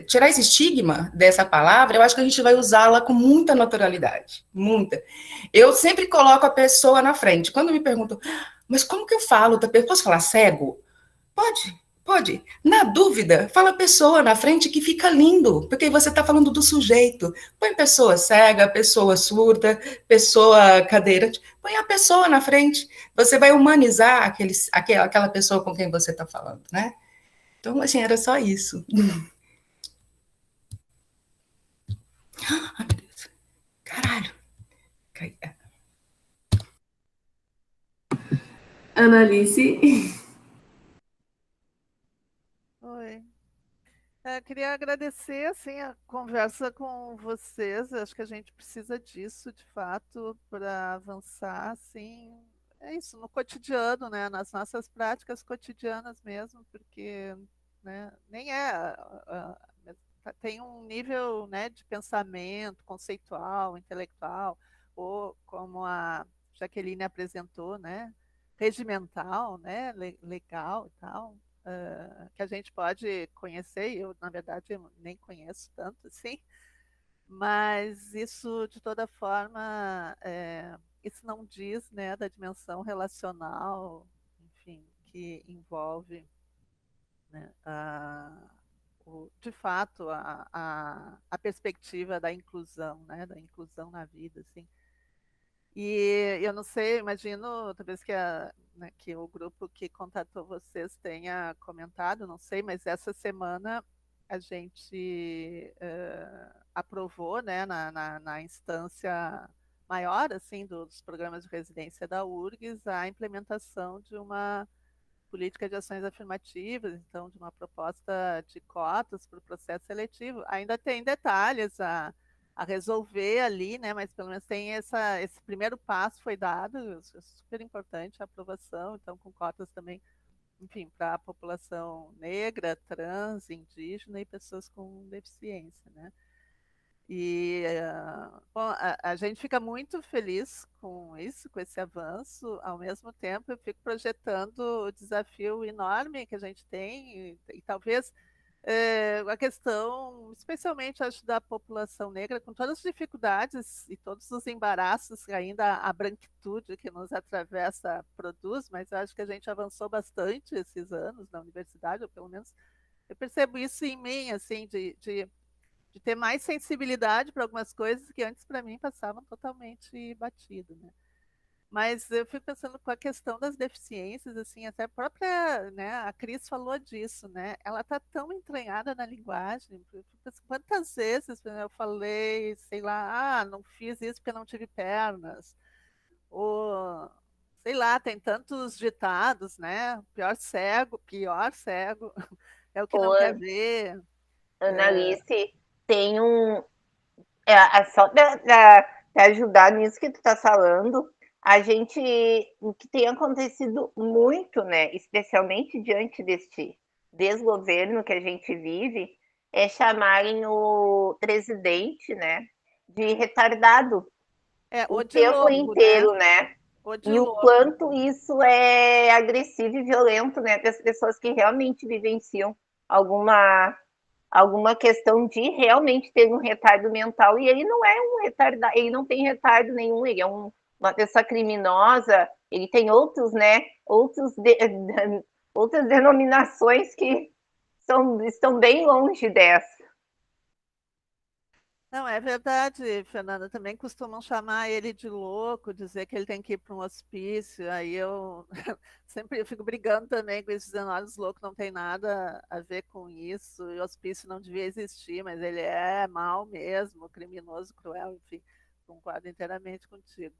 tirar esse estigma dessa palavra, eu acho que a gente vai usá-la com muita naturalidade, muita. Eu sempre coloco a pessoa na frente. Quando me perguntam, mas como que eu falo? Posso falar cego? Pode, pode. Na dúvida, fala pessoa na frente que fica lindo, porque você está falando do sujeito. Põe pessoa cega, pessoa surda, pessoa cadeirante. Põe a pessoa na frente. Você vai humanizar aquela pessoa com quem você está falando, né? Então, assim, era só isso. Ai, meu Deus. Caralho. Analice. Oi. Queria agradecer assim, a conversa com vocês. Acho que a gente precisa disso, de fato, para avançar. Assim, é isso, no cotidiano, né? Nas nossas práticas cotidianas mesmo, porque né, nem tem um nível né, de pensamento conceitual, intelectual, ou como a Jaqueline apresentou, né? Regimental, né? Legal e tal que a gente pode conhecer, e eu, na verdade, nem conheço tanto assim, mas isso, de toda forma, isso não diz né, da dimensão relacional, enfim, que envolve né, de fato a perspectiva da inclusão, né, da inclusão na vida, assim. E eu não sei, imagino, talvez né, que o grupo que contatou vocês tenha comentado, não sei, mas essa semana a gente aprovou, né, na instância maior, assim, dos programas de residência da URGS, a implementação de uma política de ações afirmativas, então, de uma proposta de cotas para o processo seletivo. Ainda tem detalhes a resolver ali, né? Mas pelo menos tem esse primeiro passo foi dado, é super importante a aprovação, então com cotas também, enfim, para a população negra, trans, indígena e pessoas com deficiência, né? E bom, a gente fica muito feliz com isso, com esse avanço. Ao mesmo tempo, eu fico projetando o desafio enorme que a gente tem, e talvez a questão, especialmente acho, da população negra, com todas as dificuldades e todos os embaraços que ainda a branquitude que nos atravessa produz, mas eu acho que a gente avançou bastante esses anos na universidade, ou pelo menos eu percebo isso em mim, assim, de ter mais sensibilidade para algumas coisas que antes para mim passavam totalmente batido, né? Mas eu fico pensando com a questão das deficiências, assim, até a própria, né, a Cris falou disso, né? Ela está tão entranhada na linguagem. Eu fico pensando, quantas vezes eu falei, sei lá, não fiz isso porque não tive pernas, ou sei lá, tem tantos ditados, né? Pior cego é o que não Ô, quer ver. Analice, tem um. Só para ajudar nisso que tu está falando, a gente. O que tem acontecido muito, né, especialmente diante deste desgoverno que a gente vive, é chamarem o presidente, né, de retardado Ou o de tempo louco, né? inteiro, né? Ou de E o louco. quanto isso é agressivo e violento, né, para as pessoas que realmente vivenciam alguma questão de realmente ter um retardo mental, e ele não é um retardado, ele não tem retardo nenhum, ele é uma pessoa criminosa, ele tem outros, né, outras denominações que estão bem longe dessa. Não, é verdade, Fernanda. Também costumam chamar ele de louco, dizer que ele tem que ir para um hospício. Aí eu sempre eu fico brigando também com isso, dizendo: olha, os loucos não tem nada a ver com isso, e o hospício não devia existir, mas ele é mau mesmo, criminoso, cruel, enfim, concordo inteiramente contigo.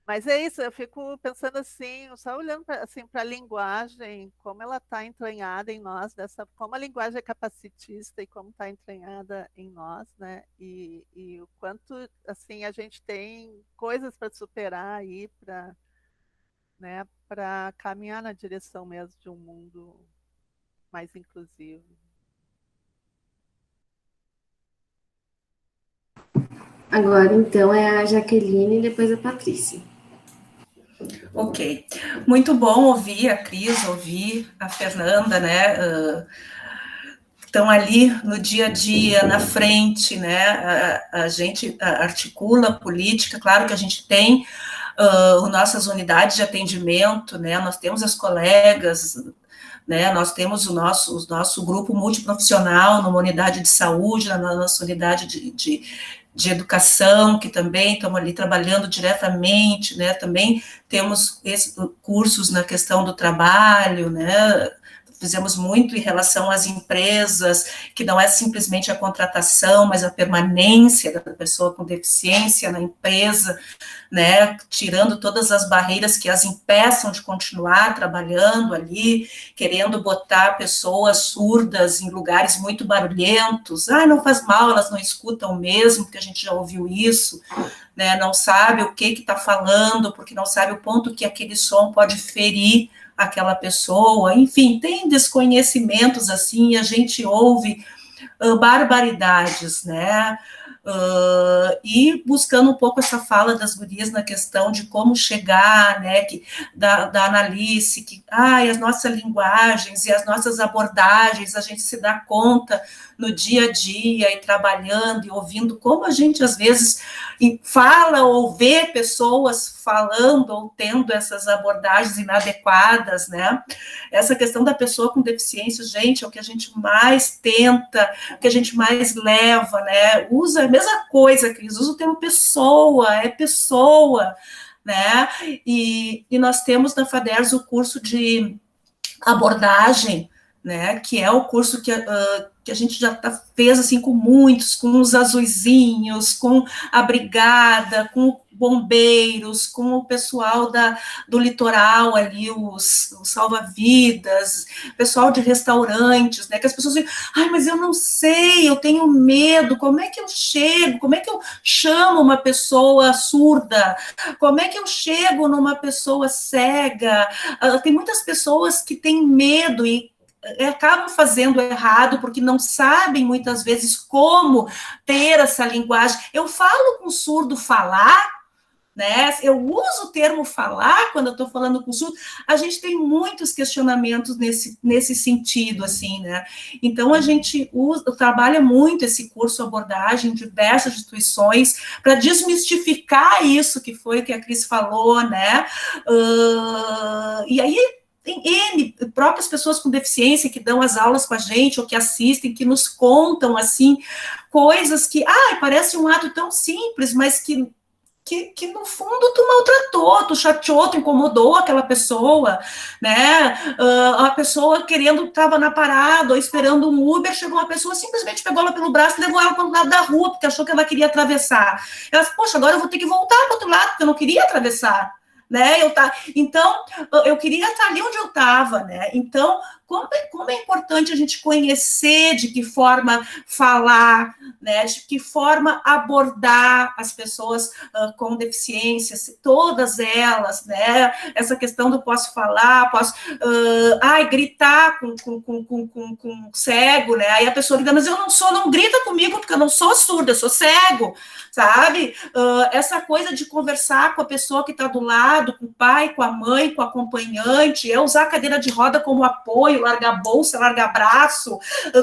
Mas é isso, eu fico pensando assim, só olhando assim, para a linguagem, como ela está entranhada em nós, como a linguagem é capacitista e como está entranhada em nós, né? E o quanto assim a gente tem coisas para superar aí, para né, para caminhar na direção mesmo de um mundo mais inclusivo. Agora, então, é a Jaqueline e depois a Patrícia. Ok. Muito bom ouvir a Cris, ouvir a Fernanda, né? Estão ali no dia a dia, na frente, né? A gente articula a política, claro que a gente tem nossas unidades de atendimento, né? Nós temos as colegas, né? Nós temos o nosso grupo multiprofissional numa unidade de saúde, na nossa unidade de educação, que também estão ali trabalhando diretamente, né? Também temos cursos na questão do trabalho, né? Fizemos muito em relação às empresas, que não é simplesmente a contratação, mas a permanência da pessoa com deficiência na empresa, né, tirando todas as barreiras que as impeçam de continuar trabalhando ali, querendo botar pessoas surdas em lugares muito barulhentos. Não faz mal, elas não escutam mesmo, porque a gente já ouviu isso, né, não sabe o que está falando, porque não sabe o ponto que aquele som pode ferir aquela pessoa, enfim, tem desconhecimentos assim, e a gente ouve barbaridades, né, e buscando um pouco essa fala das gurias na questão de como chegar, né, da Analice, que as nossas linguagens e as nossas abordagens, a gente se dá conta no dia a dia, e trabalhando, e ouvindo, como a gente, às vezes, fala ou vê pessoas falando ou tendo essas abordagens inadequadas, né? Essa questão da pessoa com deficiência, gente, é o que a gente mais tenta, o que a gente mais leva, né? Usa a mesma coisa, Cris, usa o termo pessoa, é pessoa, né? E nós temos na FADERS o curso de abordagem, né, que é o curso que a gente já fez assim com muitos, com os azuizinhos, com a brigada, com bombeiros, com o pessoal do litoral ali, os salva-vidas, pessoal de restaurantes, né, que as pessoas dizem, mas eu não sei, eu tenho medo, como é que eu chego, como é que eu chamo uma pessoa surda, como é que eu chego numa pessoa cega, tem muitas pessoas que têm medo e acabam fazendo errado, porque não sabem, muitas vezes, como ter essa linguagem. Eu falo com surdo falar, né? Eu uso o termo falar quando eu estou falando com surdo. A gente tem muitos questionamentos nesse sentido, assim, né? Então, a gente trabalha muito esse curso abordagem em diversas instituições para desmistificar isso que foi o que a Cris falou, né? E aí, tem N próprias pessoas com deficiência que dão as aulas com a gente, ou que assistem, que nos contam, assim, coisas que, parece um ato tão simples, mas que no fundo tu maltratou, tu chateou, tu incomodou aquela pessoa, né, a pessoa estava na parada, ou esperando um Uber, chegou uma pessoa, simplesmente pegou ela pelo braço e levou ela para o lado da rua, porque achou que ela queria atravessar. Ela disse, poxa, agora eu vou ter que voltar para o outro lado, porque eu não queria atravessar. Né, então, eu queria estar ali onde eu estava, né, então, como é importante a gente conhecer de que forma falar, né, de que forma abordar as pessoas com deficiência, todas elas, né, essa questão do posso falar, posso, gritar com cego, né, aí a pessoa grita, mas eu não grita comigo, porque eu não sou surda, eu sou cego, sabe, essa coisa de conversar com a pessoa que está do lado, com o pai, com a mãe, com o acompanhante, usar a cadeira de roda como apoio, largar a bolsa, largar braço,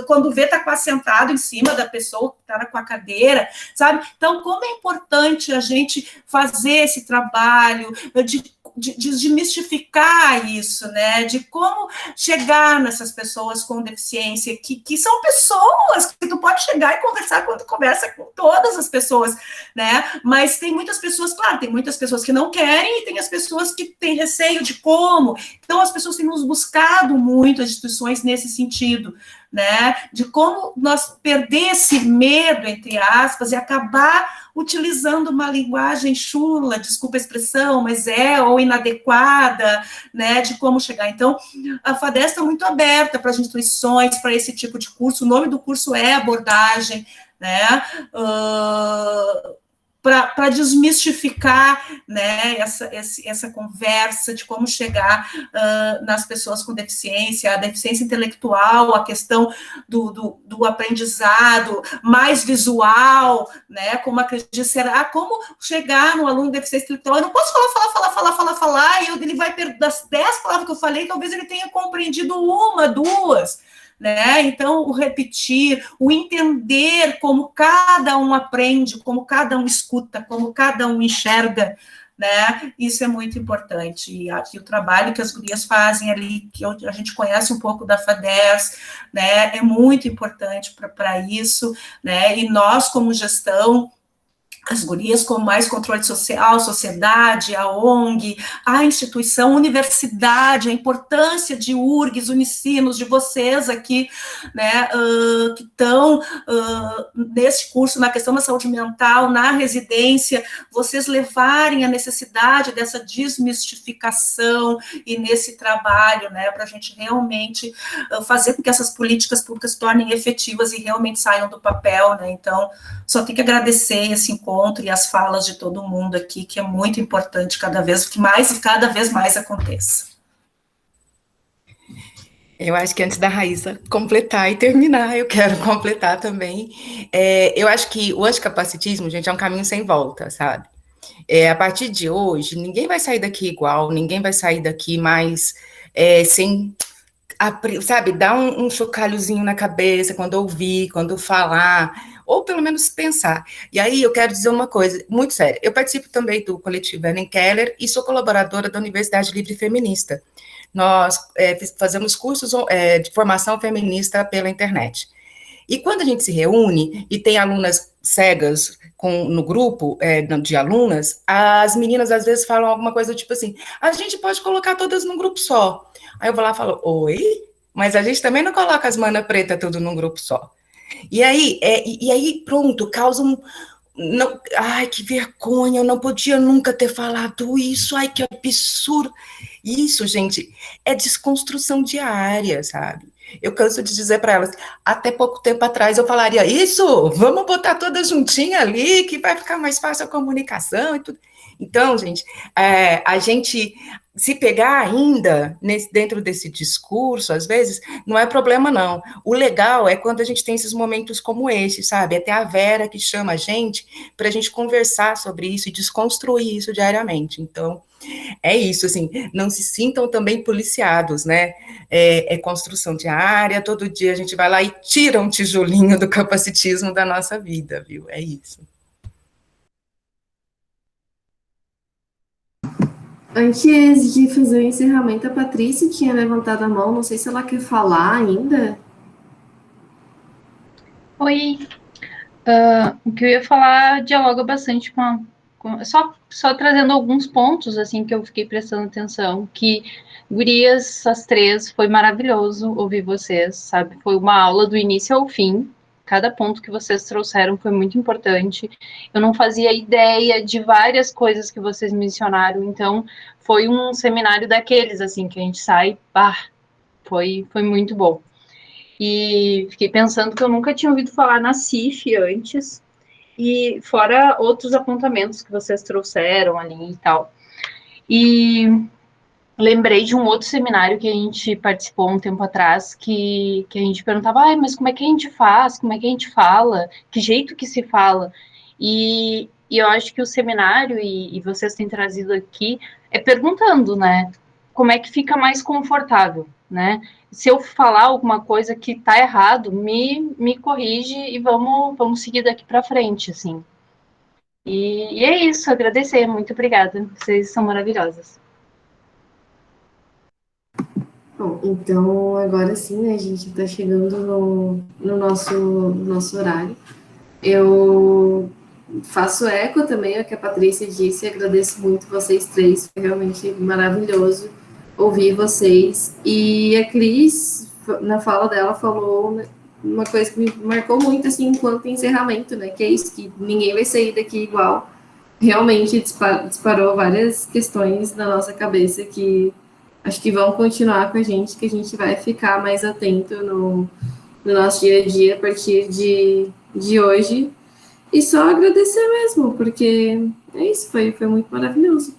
quando vê, tá quase sentado em cima da pessoa que tá com a cadeira, sabe? Então, como é importante a gente fazer esse trabalho de desmistificar isso, né, de como chegar nessas pessoas com deficiência, que são pessoas que tu pode chegar e conversar quando tu conversa com todas as pessoas, né, mas tem muitas pessoas, claro, tem muitas pessoas que não querem e tem as pessoas que têm receio de como, então as pessoas têm nos buscado muito as instituições nesse sentido, né, de como nós perder esse medo, entre aspas, e acabar utilizando uma linguagem chula, desculpa a expressão, mas ou inadequada, né, de como chegar. Então, a FADERS está muito aberta para as instituições, para esse tipo de curso, o nome do curso é abordagem, né, para desmistificar, né, essa conversa de como chegar nas pessoas com deficiência, a deficiência intelectual, a questão do aprendizado mais visual, né, como a Cris disse, será como chegar no aluno com deficiência intelectual? Eu não posso falar, e ele vai perder das 10 palavras que eu falei, talvez ele tenha compreendido uma, duas, né? Então, o repetir, o entender como cada um aprende, como cada um escuta, como cada um enxerga, né? Isso é muito importante. E o trabalho que as gurias fazem ali, que a gente conhece um pouco da FADERS, né? É muito importante para isso, né? E nós, como gestão, as gurias com mais controle social, sociedade, a ONG, a instituição, a universidade, a importância de URGS, Unicinos, de vocês aqui, né, que estão nesse curso, na questão da saúde mental, na residência, vocês levarem a necessidade dessa desmistificação e nesse trabalho, né, para a gente realmente fazer com que essas políticas públicas se tornem efetivas e realmente saiam do papel, né, então, só tenho que agradecer esse encontro e as falas de todo mundo aqui, que é muito importante cada vez mais aconteça. Eu acho que antes da Raíssa completar e terminar, eu quero completar também. Eu acho que o anticapacitismo, gente, é um caminho sem volta, sabe? A partir de hoje, ninguém vai sair daqui igual, ninguém vai sair daqui mais sem, sabe, dar um chocalhozinho na cabeça quando ouvir, quando falar, ou pelo menos pensar. E aí eu quero dizer uma coisa muito séria. Eu participo também do coletivo Ellen Keller e sou colaboradora da Universidade Livre Feminista. Nós fazemos cursos de formação feminista pela internet. E quando a gente se reúne e tem alunas cegas no grupo de alunas, as meninas às vezes falam alguma coisa tipo assim, a gente pode colocar todas num grupo só. Aí eu vou lá e falo, oi? Mas a gente também não coloca as mana preta tudo num grupo só. E aí pronto, causa não, ai, que vergonha, eu não podia nunca ter falado isso, ai, que absurdo. Isso, gente, é desconstrução diária, sabe? Eu canso de dizer para elas, até pouco tempo atrás eu falaria, isso, vamos botar todas juntinhas ali, que vai ficar mais fácil a comunicação e tudo. Então, gente, a gente se pegar ainda dentro desse discurso, às vezes, não é problema, não. O legal é quando a gente tem esses momentos como esse, sabe? Até a Vera que chama a gente para a gente conversar sobre isso e desconstruir isso diariamente. Então, é isso, assim, não se sintam também policiados, né? É construção diária, todo dia a gente vai lá e tira um tijolinho do capacitismo da nossa vida, viu? É isso. Antes de fazer o encerramento, a Patrícia tinha levantado a mão, não sei se ela quer falar ainda. Oi, o que eu ia falar dialoga bastante só trazendo alguns pontos, assim, que eu fiquei prestando atenção, que, gurias, as três, foi maravilhoso ouvir vocês, sabe, foi uma aula do início ao fim, cada ponto que vocês trouxeram foi muito importante, eu não fazia ideia de várias coisas que vocês mencionaram, então, foi um seminário daqueles, assim, que a gente sai, foi muito bom. E fiquei pensando que eu nunca tinha ouvido falar na CIF antes, e fora outros apontamentos que vocês trouxeram ali e tal. E lembrei de um outro seminário que a gente participou um tempo atrás, que a gente perguntava, mas como é que a gente faz? Como é que a gente fala? Que jeito que se fala? E eu acho que o seminário, e vocês têm trazido aqui, é perguntando, né? Como é que fica mais confortável, né? Se eu falar alguma coisa que está errado, me corrige e vamos seguir daqui para frente, assim. E é isso, agradecer, muito obrigada, vocês são maravilhosas. Bom, então agora sim, né, a gente está chegando no nosso horário. Eu faço eco também ao que a Patrícia disse, agradeço muito vocês três, foi realmente maravilhoso ouvir vocês. E a Cris, na fala dela, falou uma coisa que me marcou muito, assim, enquanto encerramento, né, que é isso, que ninguém vai sair daqui igual. Realmente disparou várias questões na nossa cabeça que acho que vão continuar com a gente, que a gente vai ficar mais atento no nosso dia a dia a partir de hoje. E só agradecer mesmo, porque é isso, foi muito maravilhoso.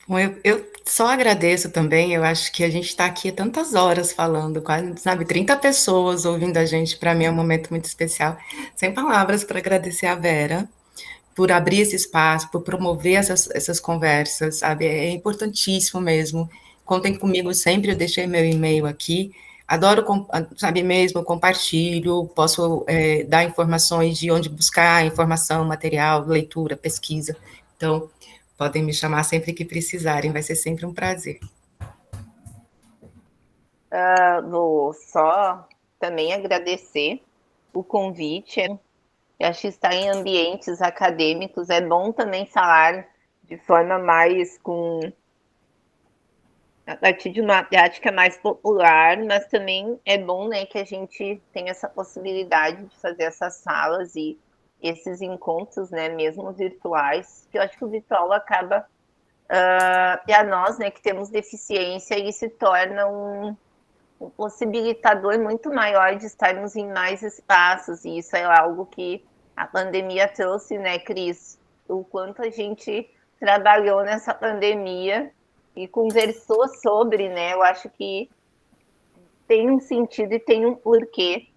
Bom, eu só agradeço também, eu acho que a gente está aqui há tantas horas falando, quase, sabe, 30 pessoas ouvindo a gente, para mim é um momento muito especial. Sem palavras para agradecer a Vera, por abrir esse espaço, por promover essas conversas, sabe? É importantíssimo mesmo. Contem comigo sempre, eu deixei meu e-mail aqui. Adoro, sabe mesmo, compartilho, posso dar informações de onde buscar informação, material, leitura, pesquisa. Então, podem me chamar sempre que precisarem, vai ser sempre um prazer. Vou só também agradecer o convite. Eu acho que estar em ambientes acadêmicos é bom também falar de forma mais a partir de uma prática mais popular, mas também é bom, né, que a gente tenha essa possibilidade de fazer essas salas e esses encontros, né, mesmo virtuais, que eu acho que o virtual acaba, e a nós, né, que temos deficiência, ele se torna um possibilitador muito maior de estarmos em mais espaços, e isso é algo que a pandemia trouxe, né, Cris? O quanto a gente trabalhou nessa pandemia e conversou sobre, né? Eu acho que tem um sentido e tem um porquê.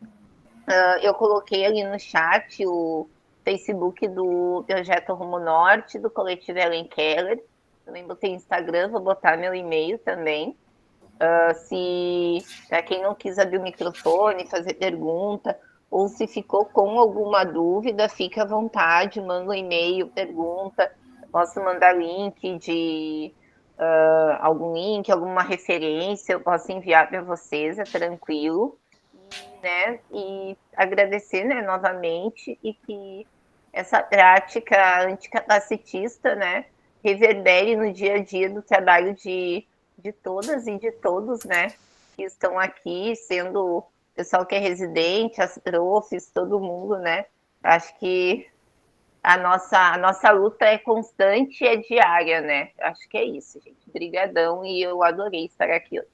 Eu coloquei ali no chat o Facebook do Projeto Rumo Norte, do Coletivo Ellen Keller. Também botei Instagram, vou botar meu e-mail também. Se para quem não quis abrir o microfone, fazer pergunta, ou se ficou com alguma dúvida, fique à vontade, manda um e-mail, pergunta, posso mandar link de algum link, alguma referência, eu posso enviar para vocês, é tranquilo, né? E agradecer, né, novamente, e que essa prática anticapacitista, né, reverbere no dia a dia do trabalho de todas e de todos, né, que estão aqui, sendo o pessoal que é residente, as profs, todo mundo, né. Acho que a nossa luta é constante e é diária, né. Acho que é isso, gente. Obrigadão, e eu adorei estar aqui hoje.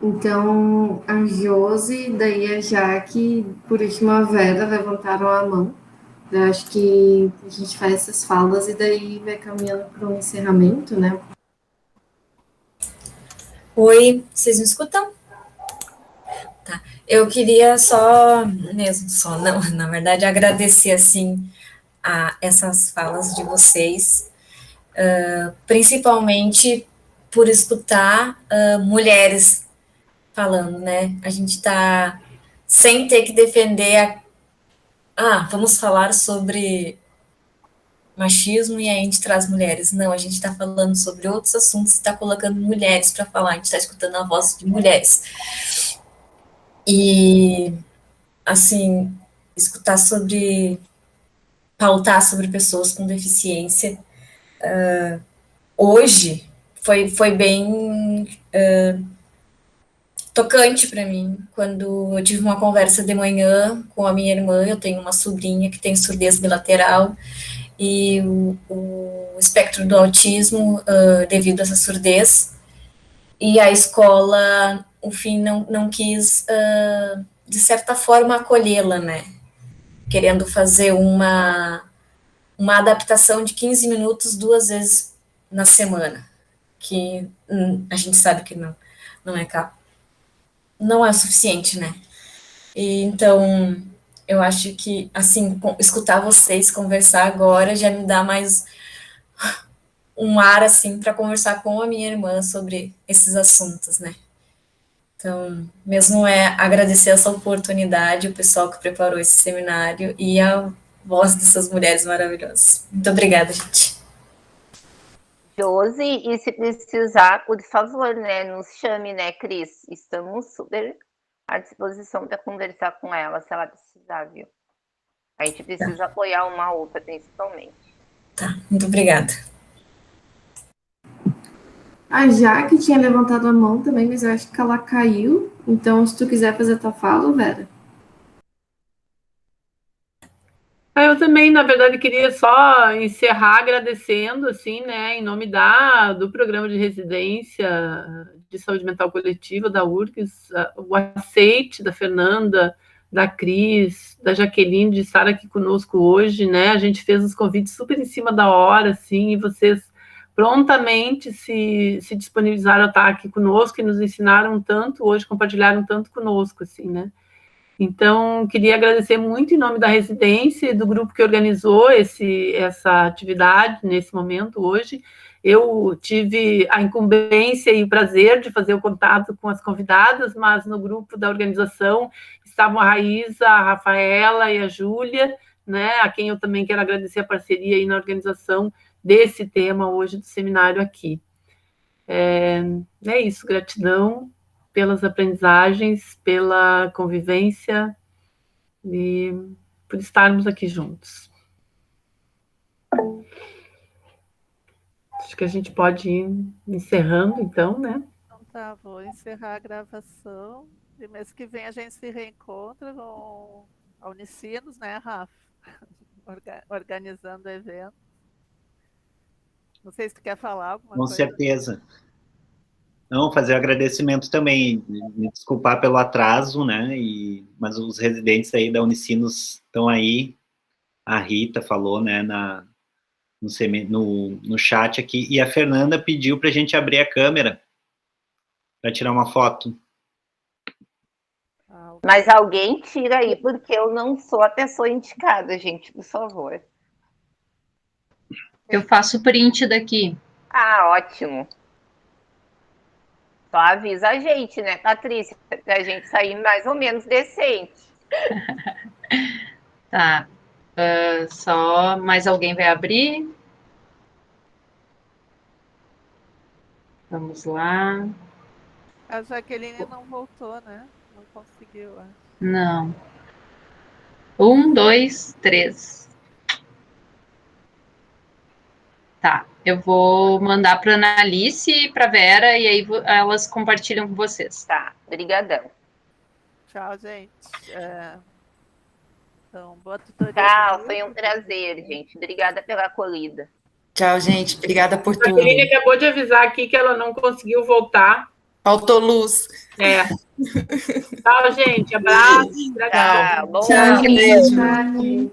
Então, a Josi, daí a Jaque, por último a Vera levantaram a mão. Eu acho que a gente faz essas falas e daí vai caminhando para um encerramento, né? Oi, vocês me escutam? Tá. Eu queria só, mesmo só, não, na verdade, agradecer, assim, a essas falas de vocês, principalmente por escutar mulheres falando, né? A gente está sem ter que defender vamos falar sobre machismo e aí a gente traz mulheres. Não, a gente está falando sobre outros assuntos e está colocando mulheres para falar, a gente está escutando a voz de mulheres. E, assim, escutar pautar sobre pessoas com deficiência, hoje foi bem tocante para mim, quando eu tive uma conversa de manhã com a minha irmã. Eu tenho uma sobrinha que tem surdez bilateral, e o espectro do autismo, devido a essa surdez, e a escola, enfim, não quis, de certa forma, acolhê-la, né, querendo fazer uma adaptação de 15 minutos 2 vezes na semana, que a gente sabe que não é não é o suficiente, né, e então eu acho que, assim, escutar vocês conversar agora já me dá mais um ar, assim, para conversar com a minha irmã sobre esses assuntos, né. Então, mesmo agradecer essa oportunidade, o pessoal que preparou esse seminário e a voz dessas mulheres maravilhosas. Muito obrigada, gente. Josi, e se precisar, por favor, né, nos chame, né, Cris? Estamos super à disposição para conversar com ela, se ela precisar, viu? A gente precisa apoiar uma outra, principalmente. Tá, muito obrigada. A Jaque tinha levantado a mão também, mas eu acho que ela caiu. Então, se tu quiser fazer a tua fala, Vera. Eu também, na verdade, queria só encerrar agradecendo, assim, né, em nome do programa de residência de saúde mental coletiva da URGS, o aceite da Fernanda, da Cris, da Jaqueline de estar aqui conosco hoje, né? A gente fez os convites super em cima da hora, assim, e vocês prontamente se disponibilizaram a estar aqui conosco e nos ensinaram tanto hoje, compartilharam tanto conosco, assim, né? Então, queria agradecer muito em nome da residência e do grupo que organizou essa atividade nesse momento hoje. Eu tive a incumbência e o prazer de fazer o contato com as convidadas, mas no grupo da organização estavam a Raíza, a Rafaela e a Júlia, né, a quem eu também quero agradecer a parceria aí na organização desse tema hoje do seminário aqui. É isso, gratidão pelas aprendizagens, pela convivência e por estarmos aqui juntos. Acho que a gente pode ir encerrando, então, né? Então tá, vou encerrar a gravação. E mês que vem a gente se reencontra com a Unicinos, né, Rafa? Organizando o evento. Não sei se tu quer falar alguma coisa. Com certeza. Não, fazer agradecimento também, me desculpar pelo atraso, né, mas os residentes aí da Unicinos estão aí, a Rita falou, né, no chat aqui, e a Fernanda pediu para a gente abrir a câmera para tirar uma foto. Mas alguém tira aí, porque eu não sou a pessoa indicada, gente, por favor. Eu faço print daqui. Ah, ótimo. Só avisa a gente, né, Patrícia, para a gente sair mais ou menos decente. Tá. Só mais alguém vai abrir? Vamos lá. A Jaqueline não voltou, né? Não conseguiu, acho. Não. 1, 2, 3. Tá. Eu vou mandar para a Analice e para a Vera, e aí elas compartilham com vocês. Tá, brigadão. Tchau, gente. Então, boa tutoria. Tchau, foi um prazer, gente. Obrigada pela acolhida. Tchau, gente. Obrigada por tudo. A Aline acabou de avisar aqui que ela não conseguiu voltar. Faltou luz. Tchau, gente. Abraço. Tchau. Tchau, gente.